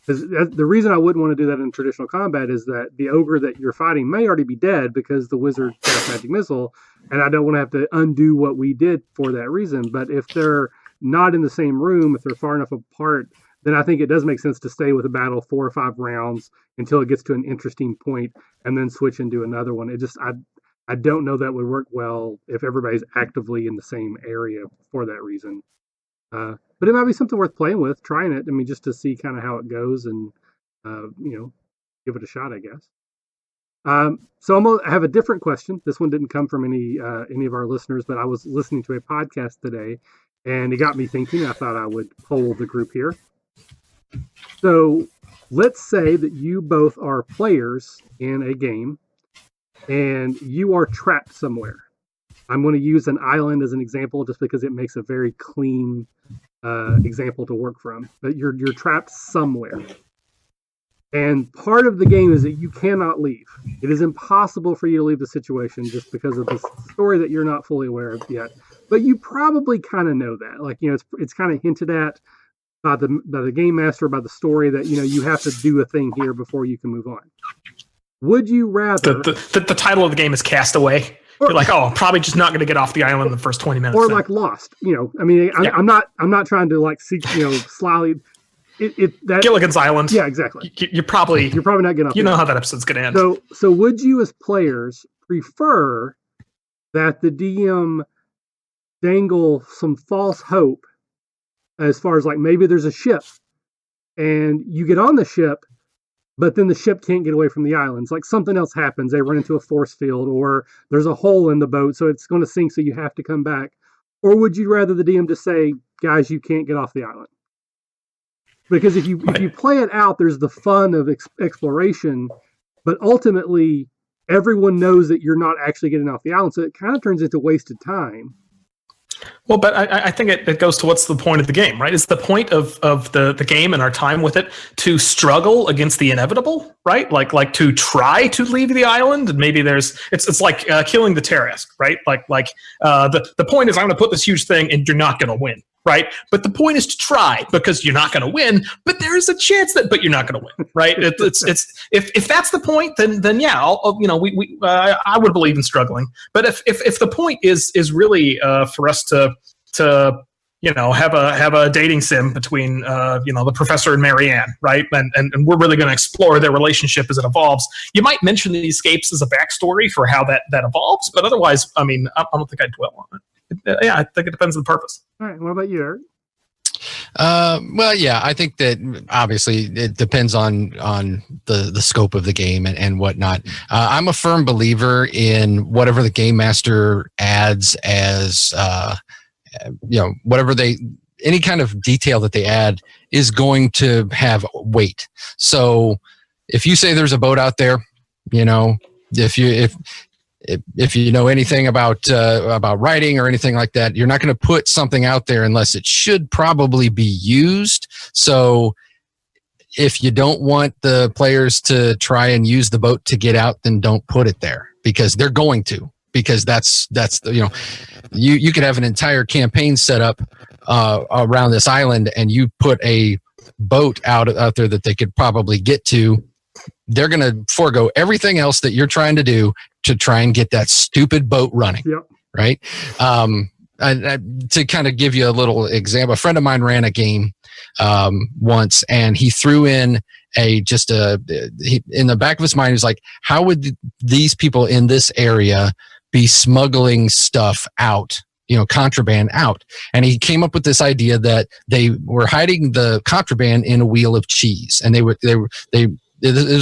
Because the reason I wouldn't want to do that in traditional combat is that the ogre that you're fighting may already be dead because the wizard cast magic missile, and I don't want to have to undo what we did for that reason. But if they're not in the same room, if they're far enough apart, then I think it does make sense to stay with a battle 4 or 5 rounds until it gets to an interesting point and then switch and do another one. I don't know that would work well if everybody's actively in the same area for that reason. But it might be something worth playing with, trying it. I mean, just to see kind of how it goes and, give it a shot, I guess. So I'm going to have a different question. This one didn't come from any of our listeners, but I was listening to a podcast today, and it got me thinking. I thought I would poll the group here. So let's say that you both are players in a game, and you are trapped somewhere. I'm going to use an island as an example just because it makes a very clean example to work from. But you're trapped somewhere. And part of the game is that you cannot leave. It is impossible for you to leave the situation just because of this story that you're not fully aware of yet. But you probably kind of know that. It's kind of hinted at by the game master, by the story that, you have to do a thing here before you can move on. Would you rather... The title of the game is Castaway. You're like, I'm probably just not going to get off the island in the first 20 minutes. Or like Lost. I'm not trying to seek, slyly... Gilligan's Island. Yeah, exactly. You're probably not getting off. You know how that episode's going to end. So would you as players prefer that the DM dangle some false hope as far as maybe there's a ship and you get on the ship, but then the ship can't get away from the islands? Something else happens. They run into a force field, or there's a hole in the boat, so it's going to sink, so you have to come back. Or would you rather the DM just say, guys, you can't get off the island? Because if you play it out, there's the fun of exploration, but ultimately everyone knows that you're not actually getting off the island, so it kind of turns into wasted time. Well, but I think it goes to what's the point of the game, right? Is the point of the game and our time with it to struggle against the inevitable, right? Like to try to leave the island, and maybe it's like killing the terrorist, right? The point is I'm going to put this huge thing and you're not going to win, right? But the point is to try because you're not going to win, but there is a chance but you're not going to win, right? It's if that's the point, then yeah, I would believe in struggling. But if the point is really for us to have a dating sim between the professor and Marianne, right? And we're really going to explore their relationship as it evolves. You might mention the escapes as a backstory for how that evolves, but otherwise, I don't think I'd dwell on it. Yeah, I think it depends on the purpose. All right. What about you, Eric? Well, yeah, I think that obviously it depends on the scope of the game and whatnot. I'm a firm believer in whatever the game master adds as, any kind of detail that they add is going to have weight. So if you say there's a boat out there, if you know anything about writing or anything like that, you're not going to put something out there unless it should probably be used. So if you don't want the players to try and use the boat to get out, then don't put it there because they're going to, because that's you could have an entire campaign set up around this island and you put a boat out there that they could probably get to. They're going to forego everything else that you're trying to do to try and get that stupid boat running. Yep. Right. to kind of give you a little example, a friend of mine ran a game once, and he threw in in the back of his mind, he was like, how would these people in this area be smuggling stuff out, contraband out? And he came up with this idea that they were hiding the contraband in a wheel of cheese, and it was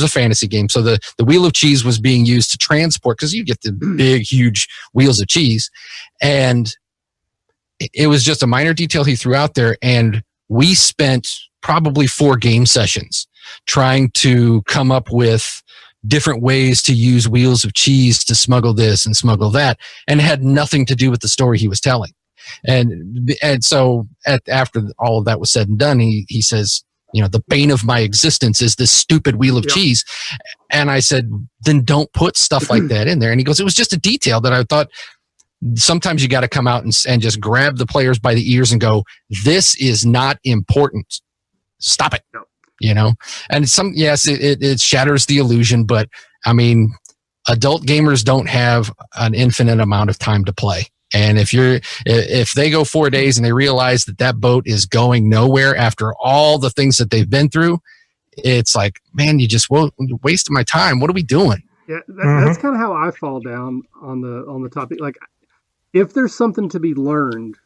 a fantasy game. So the wheel of cheese was being used to transport, because you get the big, huge wheels of cheese. And it was just a minor detail he threw out there. And we spent probably 4 game sessions trying to come up with different ways to use wheels of cheese to smuggle this and smuggle that, and it had nothing to do with the story he was telling. And so after all of that was said and done, he says, the bane of my existence is this stupid wheel of cheese. And I said, then don't put stuff like that in there. And he goes, it was just a detail that I thought sometimes you got to come out and just grab the players by the ears and go, this is not important. Stop it. And it shatters the illusion, but I mean, adult gamers don't have an infinite amount of time to play. And if they go 4 days and they realize that boat is going nowhere after all the things that they've been through, it's like, man, you just wasted my time. What are we doing? Yeah, that's kind of how I fall down on the topic. Like, if there's something to be learned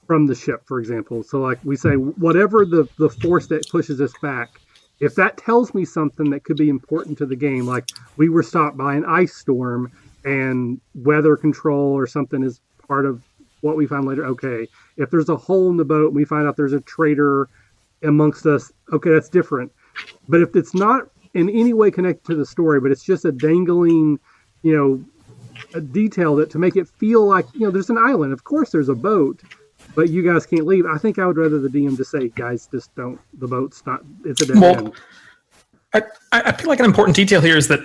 from the ship, for example, so like we say, whatever the force that pushes us back, if that tells me something that could be important to the game, like we were stopped by an ice storm and weather control or something is part of what we find later. Okay, if there's a hole in the boat and we find out there's a traitor amongst us, okay, that's different. But if it's not in any way connected to the story, but it's just a dangling, a detail that to make it feel like, there's an island. Of course there's a boat, but you guys can't leave. I think I would rather the DM just say, guys, just don't, the boat's not, it's a dead end. I feel like an important detail here is that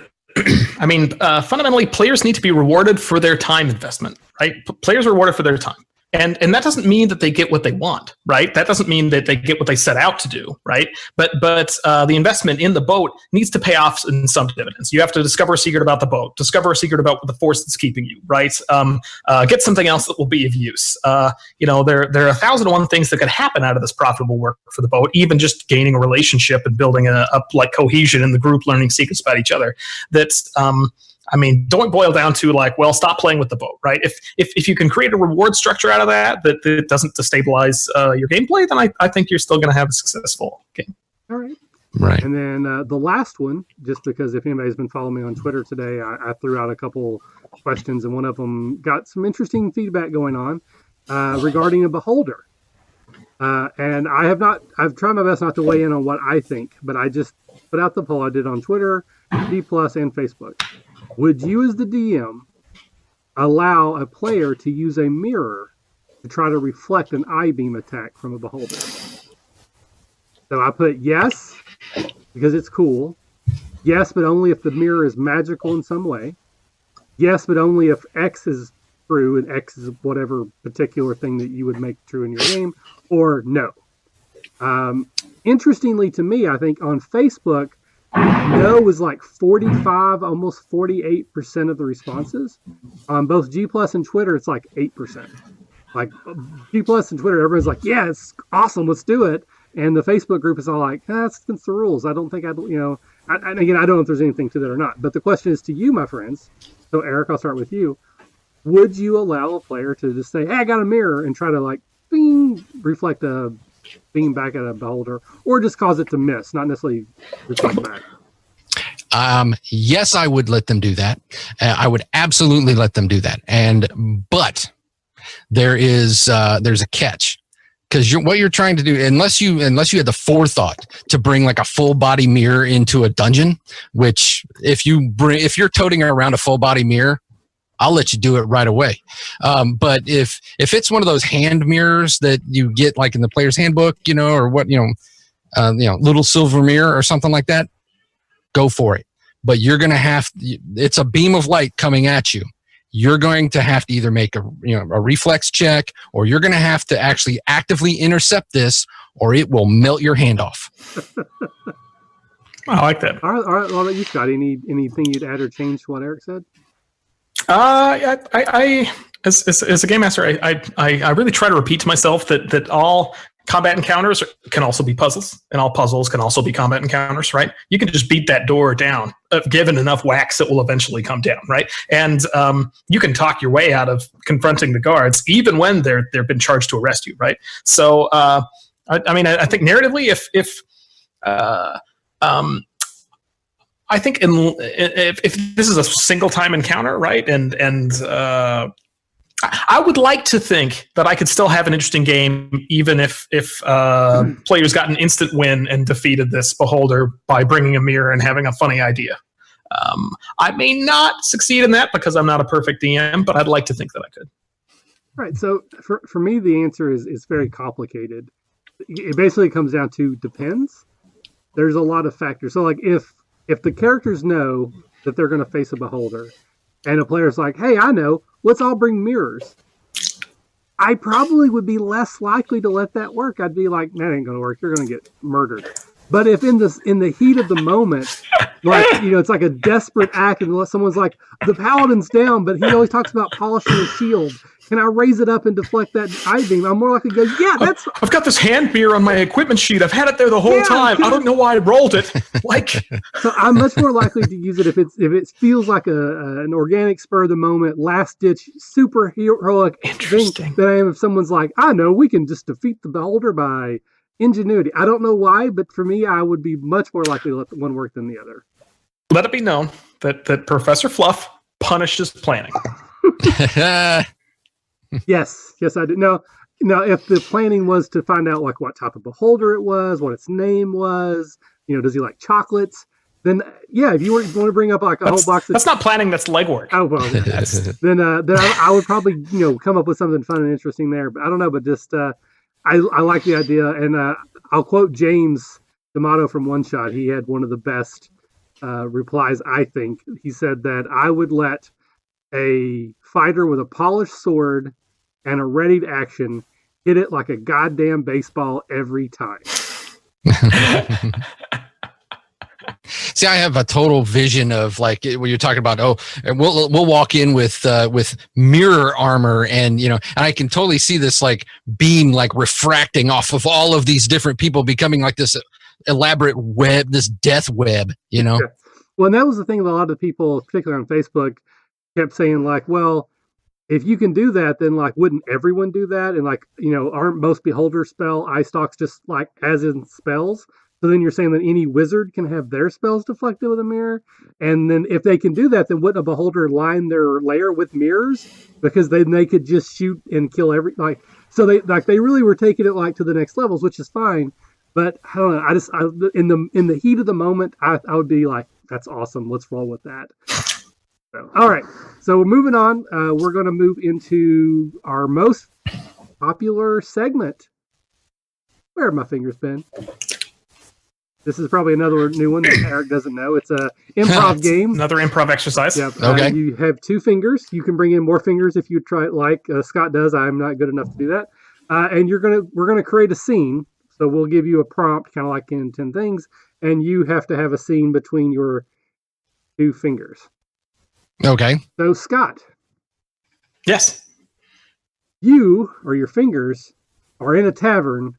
fundamentally, players need to be rewarded for their time investment, right? Players are rewarded for their time. And that doesn't mean that they get what they want, right? That doesn't mean that they get what they set out to do, right? But the investment in the boat needs to pay off in some dividends. You have to discover a secret about the boat, discover a secret about the force that's keeping you, right? Get something else that will be of use. There are 1,001 things that could happen out of this profitable work for the boat, even just gaining a relationship and building up like cohesion in the group, learning secrets about each other. Don't boil down to like, well, stop playing with the boat, right? If you can create a reward structure out of that doesn't destabilize your gameplay, then I think you're still going to have a successful game. All right. Right. And then the last one, just because if anybody's been following me on Twitter today, I threw out a couple questions, and one of them got some interesting feedback going on regarding a beholder. And I've tried my best not to weigh in on what I think, but I just put out the poll I did on Twitter, D+, and Facebook. Would you, as the DM, allow a player to use a mirror to try to reflect an I-beam attack from a beholder? So I put yes, because it's cool. Yes, but only if the mirror is magical in some way. Yes, but only if X is true, and X is whatever particular thing that you would make true in your game, or no. Interestingly to me, I think on Facebook, no was like 45, almost 48% of the responses. On both G+ and Twitter, it's like 8%. Like G+ and Twitter, everyone's like, yeah, it's awesome, let's do it. And the Facebook group is all like, that's against the rules. I don't think and again, I don't know if there's anything to that or not. But the question is to you, my friends. So Eric, I'll start with you. Would you allow a player to just say, hey, I got a mirror, and try to like, bing, reflect a beam back at a beholder, or just cause it to miss, not necessarily reflect back? Yes, I would let them do that. I would absolutely let them do that. But there's a catch, because what you're trying to do, unless you had the forethought to bring like a full body mirror into a dungeon, which if you're toting around a full body mirror, I'll let you do it right away. But if it's one of those hand mirrors that you get like in the player's handbook, or what, little silver mirror or something like that, go for it. But you're going to it's a beam of light coming at you. You're going to have to either make a reflex check, or you're going to have to actually actively intercept this, or it will melt your hand off. I like that. All right. What about you, Scott? Anything you'd add or change to what Eric said? I as a game master, I really try to repeat to myself that all combat encounters can also be puzzles, and all puzzles can also be combat encounters, right? You can just beat that door down. Given enough whacks, it will eventually come down, right? And you can talk your way out of confronting the guards, even when they've been charged to arrest you, right? So, I think narratively, I think if this is a single time encounter, right, and I would like to think that I could still have an interesting game, even if players got an instant win and defeated this beholder by bringing a mirror and having a funny idea. I may not succeed in that because I'm not a perfect DM, but I'd like to think that I could. Right. So for me, the answer is very complicated. It basically comes down to depends. There's a lot of factors. So like if the characters know that they're going to face a beholder, and a player's like, hey, I know, let's all bring mirrors, I probably would be less likely to let that work. I'd be like, that ain't going to work. You're going to get murdered. But if in the heat of the moment, like, it's like a desperate act, and someone's like, the paladin's down, but he always talks about polishing his shield. Can I raise it up and deflect that eye beam? I'm more likely to go, yeah, that's... I've got this hand mirror on my equipment sheet. I've had it there the whole time. I don't know why I rolled it. So I'm much more likely to use it if it feels like an organic spur of the moment, last ditch, super heroic thing than I am if someone's like, I know, we can just defeat the beholder by ingenuity. I don't know why, but for me, I would be much more likely to let one work than the other. Let it be known that Professor Fluff punishes planning. Yes, I do. Now, if the planning was to find out like what type of beholder it was, what its name was, does he like chocolates? Then yeah, if you want to bring up like a whole box, that's not planning. That's legwork. Oh well, then I would probably come up with something fun and interesting there. But I don't know. But just I like the idea, and I'll quote James D'Amato from One Shot. He had one of the best replies, I think. He said that I would let a fighter with a polished sword and a readied action hit it like a goddamn baseball every time. See, I have a total vision of like when you're talking about, we'll walk in with mirror armor, and and I can totally see this like beam like refracting off of all of these different people, becoming like this elaborate web, this death web, Yeah. Well, and that was the thing that a lot of the people, particularly on Facebook, kept saying like, well, if you can do that, then like, wouldn't everyone do that? And like, aren't most beholder spell eye stalks just like as in spells? So then you're saying that any wizard can have their spells deflected with a mirror? And then if they can do that, then wouldn't a beholder line their lair with mirrors? Because then they could just shoot and kill so they really were taking it like to the next levels, which is fine. But I don't know. In the heat of the moment, I would be like, that's awesome. Let's roll with that. So, all right. So we're moving on. We're going to move into our most popular segment. Where have my fingers been? This is probably another new one that Eric doesn't know. It's a improv game. Another improv exercise. Yep. Okay. You have 2 fingers. You can bring in more fingers if you try it like Scott does. I'm not good enough to do that. And we're gonna create a scene. So we'll give you a prompt, kind of like in 10 Things, and you have to have a scene between your 2 fingers. Okay. So Scott. Yes. You or your fingers are in a tavern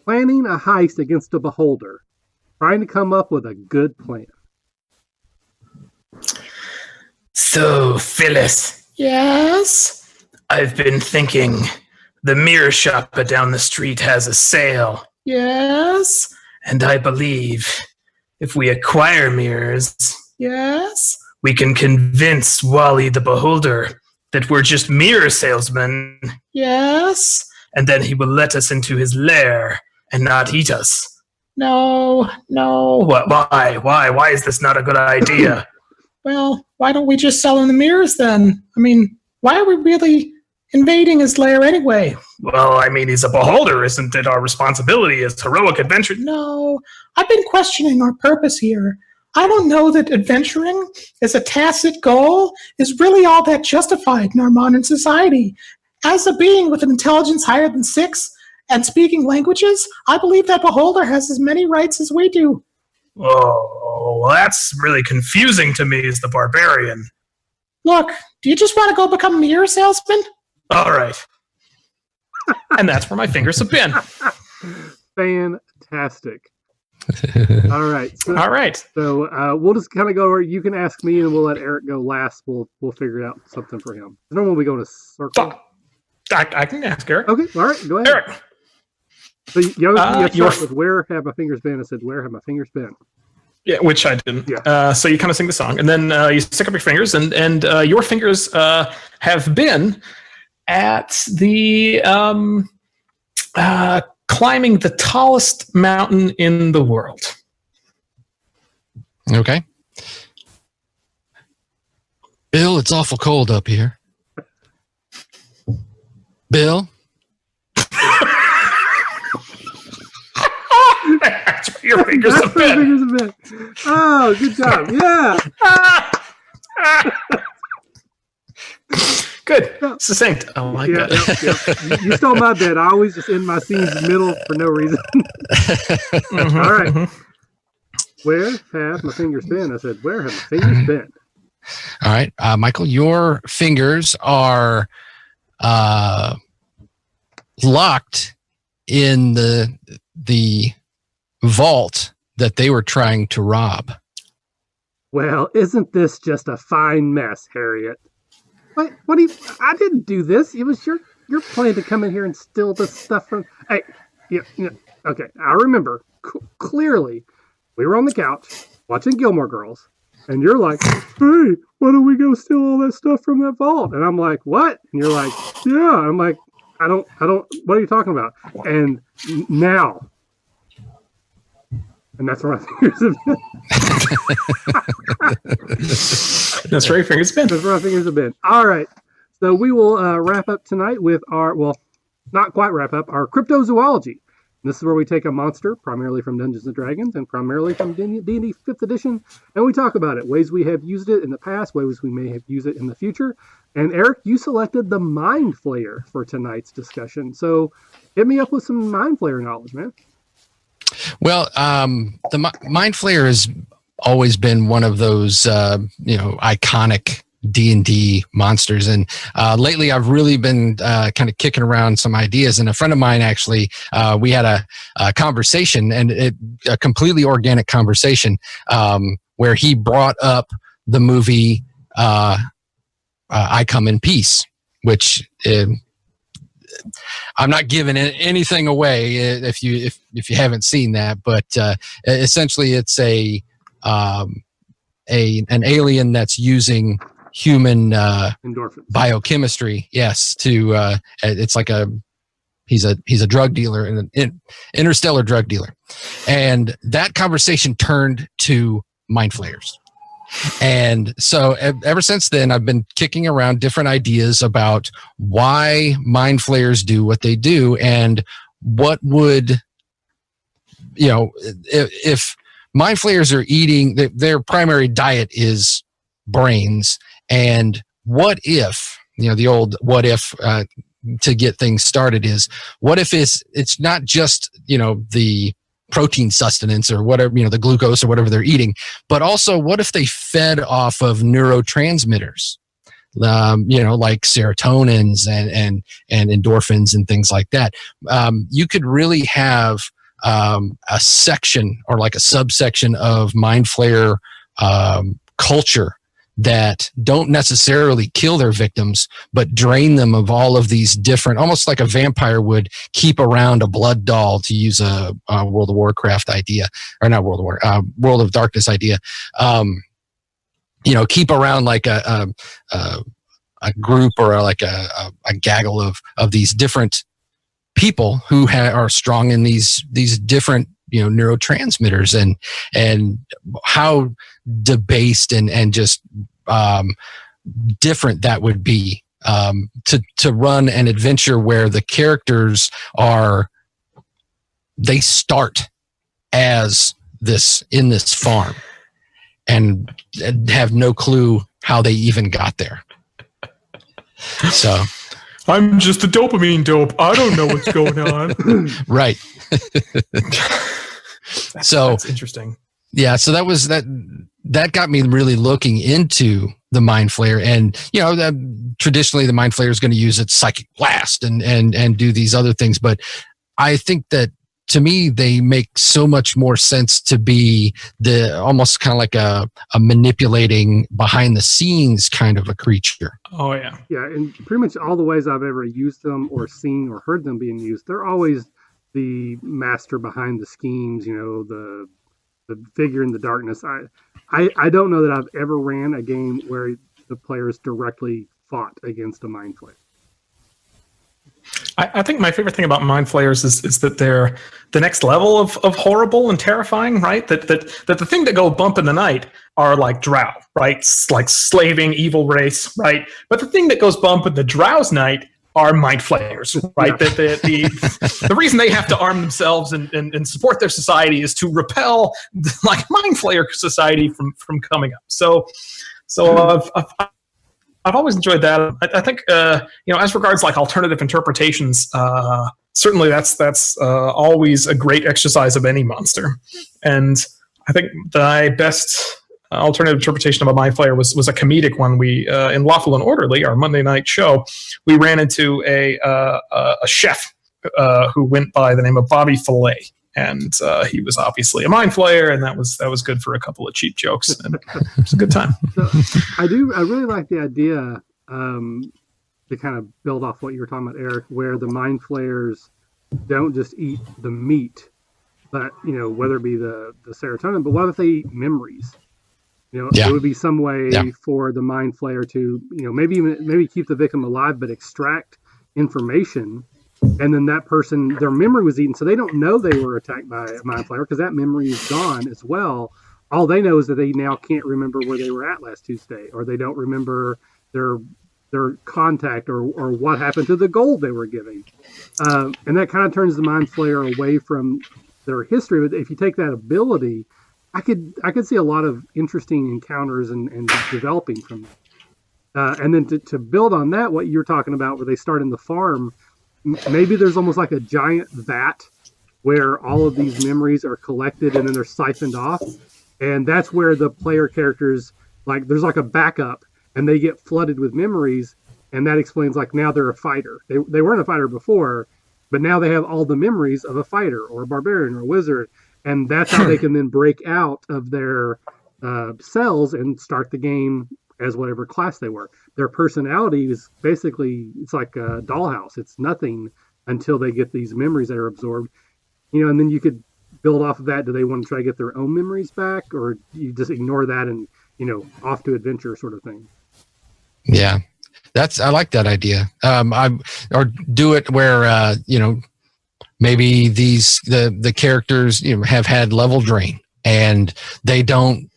planning a heist against a beholder, trying to come up with a good plan. So, Phyllis. Yes? I've been thinking the mirror shop down the street has a sale. Yes? And I believe if we acquire mirrors, yes, we can convince Wally the Beholder that we're just mirror salesmen. Yes? And then he will let us into his lair and not eat us. No. What? Why? Why is this not a good idea? Well, why don't we just sell him the mirrors then? I mean, why are we really invading his lair anyway? Well, I mean, he's a beholder. Isn't it our responsibility as heroic adventure? No, I've been questioning our purpose here. I don't know that adventuring as a tacit goal is really all that justified in our modern society. As a being with an intelligence higher than 6 and speaking languages, I believe that beholder has as many rights as we do. Oh, well, that's really confusing to me as the barbarian. Look, do you just want to go become a mirror salesman? All right. And that's where my fingers have been. Fantastic. All right. All right. So we'll just kind of go where you can ask me, and we'll let Eric go last. We'll figure out something for him. Normally we go in a circle. I can ask Eric. Okay. All right. Go ahead. Eric. So you start with where have my fingers been? I said, where have my fingers been? Yeah, which I didn't. Yeah. So you kind of sing the song, and then you stick up your fingers, and your fingers have been at the climbing the tallest mountain in the world. Okay. Bill, it's awful cold up here. Bill? That's where your fingers have been. Oh, good job. Yeah. Good. Succinct. I like that. Yep. You stole my bit. I always just end my scenes in the middle for no reason. Mm-hmm, all right. Mm-hmm. Where have my fingers been? I said, where have my fingers been? All right. Michael, your fingers are locked in the vault that they were trying to rob. Well, isn't this just a fine mess, Harriet? What do you... I didn't do this. It was your plan to come in here and steal this stuff from... Hey, okay, I remember clearly we were on the couch watching Gilmore Girls, and you're like, hey, why don't we go steal all that stuff from that vault? And I'm like, what? And you're like, yeah. I'm like, I don't, what are you talking about? And now... And that's where my fingers have been. That's where your fingers have been. That's where my fingers have been. All right. So we will wrap up tonight with our, well, not quite wrap up, our Cryptozoology. This is where we take a monster, primarily from Dungeons & Dragons and primarily from D&D 5th edition, and we talk about it, ways we have used it in the past, ways we may have used it in the future. And Eric, you selected the Mind Flayer for tonight's discussion. So hit me up with some Mind Flayer knowledge, man. Well, the Mind Flayer has always been one of those, iconic D&D monsters. And lately I've really been kind of kicking around some ideas. And a friend of mine, actually, we had a conversation, and a completely organic conversation where he brought up the movie I Come in Peace, which... I'm not giving anything away if you haven't seen that, but essentially it's an alien that's using human biochemistry. Yes, to it's like he's a drug dealer, an interstellar drug dealer, and that conversation turned to Mind Flayers. And so ever since then, I've been kicking around different ideas about why Mind Flayers do what they do, and what would, if Mind Flayers are eating, their primary diet is brains. And what if, the old what if to get things started is, what if it's not just, the protein sustenance or whatever, the glucose or whatever they're eating, but also what if they fed off of neurotransmitters, like serotonins and endorphins and things like that. You could really have a section or like a subsection of Mind Flayer culture that don't necessarily kill their victims, but drain them of all of these different, almost like a vampire would keep around a blood doll, to use a World of Warcraft idea, or not World of War, World of Darkness idea. Keep around like a group or like a gaggle of these different people who are strong in these different neurotransmitters, and how debased and just different that would be to run an adventure where the characters they start as this in this farm and have no clue how they even got there. So I'm just a dopamine dope. I don't know what's going on. Right. That's interesting. Yeah, so that got me really looking into the Mind Flayer, and traditionally the Mind Flayer is going to use its psychic blast and do these other things, but I think that to me they make so much more sense to be the almost kind of like a manipulating behind the scenes kind of a creature. Oh yeah, yeah, and pretty much all the ways I've ever used them or seen or heard them being used, they're always the master behind the schemes. The figure in the darkness. I don't know that I've ever ran a game where the players directly fought against a Mind Flayer. I think my favorite thing about Mind Flayers is that they're the next level of horrible and terrifying, right? That the thing that go bump in the night are like drow, right? Like slaving evil race, right? But the thing that goes bump in the drow's night are Mind Flayers, right? Yeah. The reason they have to arm themselves and support their society is to repel like Mind Flayer society from coming up. So I've always enjoyed that. I think as regards like alternative interpretations, certainly that's always a great exercise of any monster. And I think my best alternative interpretation of a Mind Flayer was a comedic one. We in Lawful and Orderly, our Monday night show, we ran into a chef who went by the name of Bobby Filet, and he was obviously a Mind Flayer, and that was good for a couple of cheap jokes, and it was a good time. So I really like the idea to kind of build off what you were talking about, Eric, where the Mind Flayers don't just eat the meat, but whether it be the serotonin, but what if they eat memories? It would be some way for the Mind Flayer to, maybe keep the victim alive, but extract information. And then that person, their memory was eaten. So they don't know they were attacked by a Mind Flayer because that memory is gone as well. All they know is that they now can't remember where they were at last Tuesday, or they don't remember their contact or what happened to the gold they were giving. And that kind of turns the Mind Flayer away from their history. But if you take that ability, I could see a lot of interesting encounters and developing from that. And then to build on that, what you're talking about, where they start in the farm, maybe there's almost like a giant vat where all of these memories are collected and then they're siphoned off. And that's where the player characters, like there's like a backup and they get flooded with memories. And that explains like now they're a fighter. They weren't a fighter before, but now they have all the memories of a fighter or a barbarian or a wizard. And that's how they can then break out of their cells and start the game as whatever class they were. Their personality is basically, it's like a dollhouse. It's nothing until they get these memories that are absorbed. And then you could build off of that. Do they want to try to get their own memories back, or you just ignore that and, off to adventure sort of thing? Yeah, I like that idea. Or do it where, maybe the characters have had level drain and they don't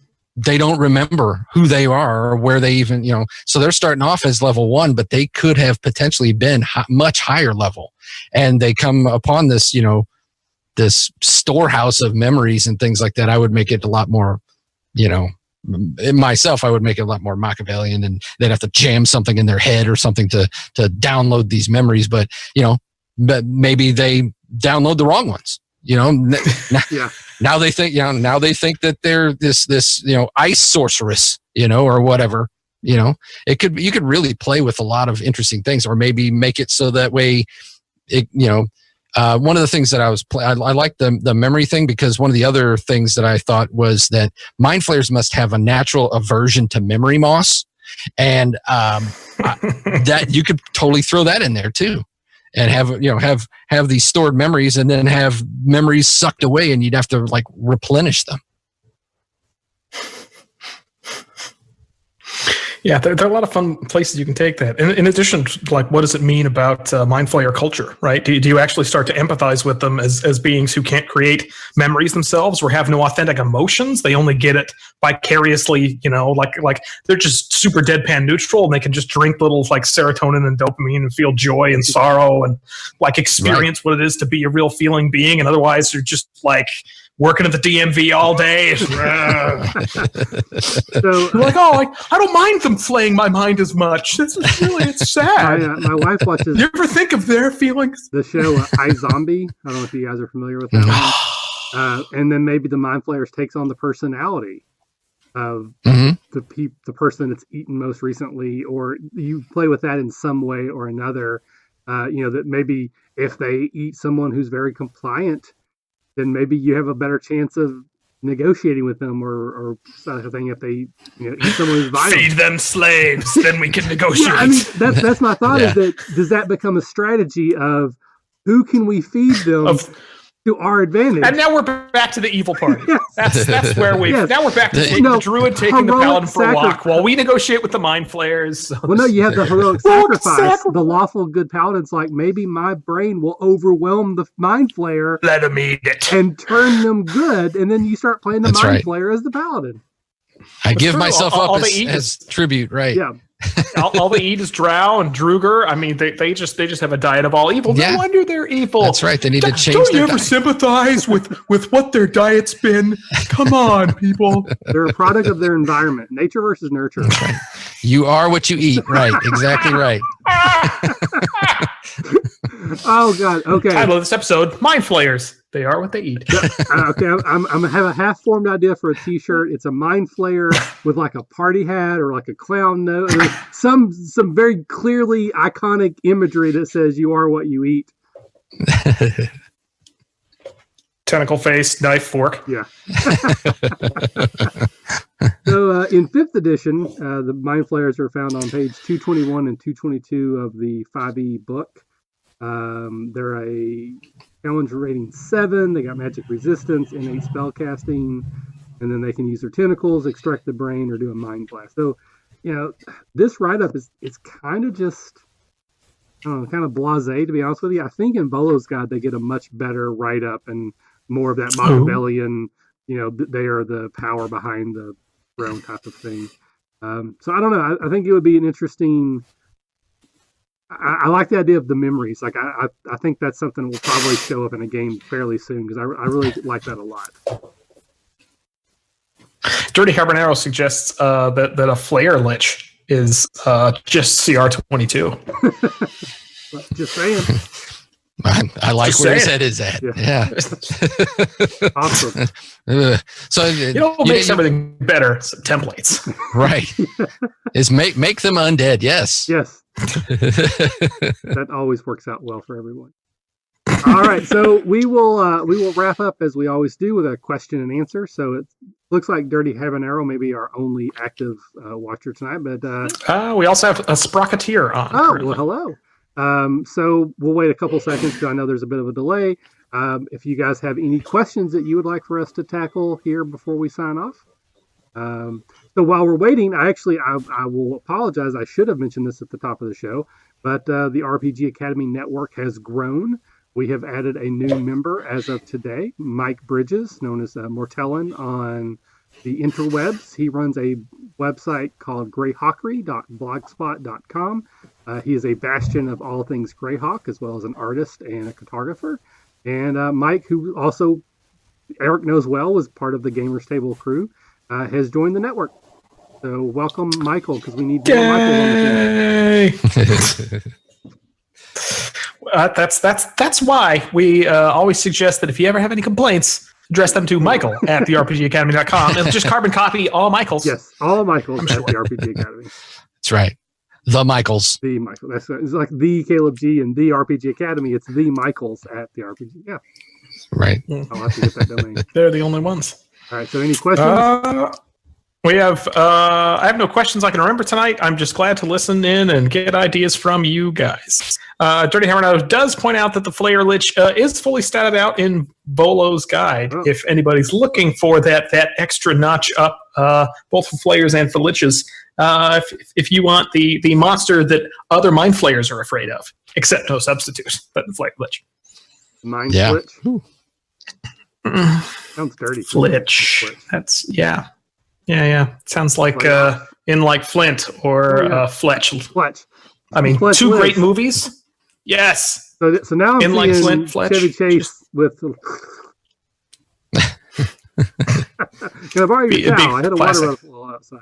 remember who they are or where they even so they're starting off as level 1, but they could have potentially been much higher level, and they come upon this this storehouse of memories and things like that. I would make it a lot more myself, I would make it a lot more Machiavellian, and they'd have to jam something in their head or something to download these memories, but but maybe they download the wrong ones. Now they think that they're this ice sorceress, or whatever. You could really play with a lot of interesting things, or maybe make it so that way one of the things that I like the memory thing, because one of the other things that I thought was that Mind Flayers must have a natural aversion to memory moss, and that you could totally throw that in there too. And have these stored memories, and then have memories sucked away, and you'd have to like replenish them. Yeah, there are a lot of fun places you can take that. In addition to, like, what does it mean about Mind Flayer culture, right? Do you actually start to empathize with them as beings who can't create memories themselves or have no authentic emotions? They only get it vicariously, like they're just super deadpan neutral, and they can just drink little like serotonin and dopamine and feel joy and sorrow and like experience what it is to be a real feeling being. And otherwise they're just like working at the DMV all day. So like, I don't mind them flaying my mind as much. It's sad. My wife watches. You ever think of their feelings? The show iZombie. I don't know if you guys are familiar with that. And then maybe the mind flayers takes on the personality of the person that's eaten most recently, or you play with that in some way or another. That maybe if they eat someone who's very compliant, then maybe you have a better chance of negotiating with them or something. If they eat someone who's violent, feed them slaves, then we can negotiate. Yeah, I mean that's my thought. Is that does that become a strategy of who can we feed them to our advantage? And now we're back to the evil party. Yes. That's where we. Yes. Now we're back to the druid taking the paladin for a walk while we negotiate with the mind flayers. Well, no, you have the heroic sacrifice. The lawful good paladin's like, maybe my brain will overwhelm the mind flayer. Let him eat it and turn them good, and then you start playing the mind flayer as the paladin. I give myself up as tribute, right? Yeah. all they eat is drow and druger. I mean, they just have a diet of all evil. No wonder they're evil. That's right. They need to change. Don't you ever sympathize with what their diet's been? Come on, people. They're a product of their environment. Nature versus nurture. Right. You are what you eat. Right. Exactly right. Oh God. Okay. Title of this episode: Mind Flayers. They are what they eat. Okay. I'm gonna have a half-formed idea for a T-shirt. It's a mind flayer with like a party hat or like a clown nose. Some very clearly iconic imagery that says "You are what you eat." Tentacle face, knife, fork. Yeah. So in 5th edition, the mind flayers are found on page 221 and 222 of the 5e book. They're a challenge rating 7. They got magic resistance, innate spell casting, and then they can use their tentacles, extract the brain, or do a mind blast. So, this write-up it's kind of just, kind of blasé, to be honest with you. I think in Bolo's Guide they get a much better write-up and more of that Machiavellian, they are the power behind the throne type of thing. So I don't know. I think it would be an interesting. I like the idea of the memories. Like I think that's something that will probably show up in a game fairly soon because I really like that a lot. Dirty Habanero suggests that a Flayer Lich is just CR22. Just saying. I like where his head is at. Yeah. Awesome. So what makes everything better? Templates. Right. Is make them undead. Yes. Yes. That always works out well for everyone. All right, so we will wrap up as we always do with a question and answer. So it looks like Dirty Habanero may be our only active watcher tonight, but we also have a Sprocketeer on. Oh, currently. Well, hello. So we'll wait a couple seconds because I know there's a bit of a delay. If you guys have any questions that you would like for us to tackle here before we sign off. So while we're waiting, I will apologize. I should have mentioned this at the top of the show, but the RPG Academy Network has grown. We have added a new member as of today, Mike Bridges, known as Mortellin on the interwebs. He runs a website called greyhawkery.blogspot.com. He is a bastion of all things Greyhawk, as well as an artist and a cartographer. And Mike, who also Eric knows well, was part of the Gamers Table crew, has joined the network. So welcome, Michael, because we need more Michael on the team. That's why we always suggest that if you ever have any complaints, address them to Michael at therpgacademy.com and just carbon copy all Michaels. Yes, all Michaels at the RPG Academy. That's right. The Michaels. The Michael. It's like the Caleb G and the RPG Academy. It's the Michaels at the RPG. Yeah. Right. I'll have to get that domain. They're the only ones. All right. So any questions? We have. I have no questions I can remember tonight. I'm just glad to listen in and get ideas from you guys. Dirty Hammer does point out that the Flayer Lich is fully statted out in Bolo's Guide. Oh. If anybody's looking for that extra notch up, both for Flayers and for Liches, if you want the monster that other Mind Flayers are afraid of, except no substitute, but the Flayer Lich. Mind Flich? Sounds dirty. Flich. That's Yeah. Sounds like in like Flint or Fletch. Fletch. I mean, Fletch two lives. Great movies. Yes. So now I'm in seeing like Flint, Fletch. Chevy Chase with. I've already used towel. I had a water ruffle outside.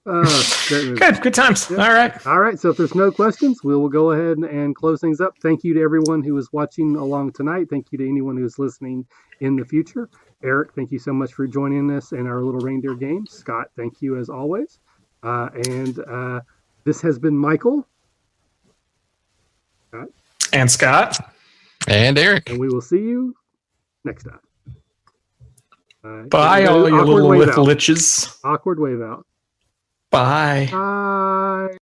Great movie. Good times. Yep. All right. All right. So if there's no questions, we will go ahead and close things up. Thank you to everyone who was watching along tonight. Thank you to anyone who's listening in the future. Eric, thank you so much for joining us in our little reindeer game. Scott, thank you as always. And this has been Michael. And Scott. And Eric. And we will see you next time. Bye, all you little wave out. liches. Awkward wave out. Bye. Bye.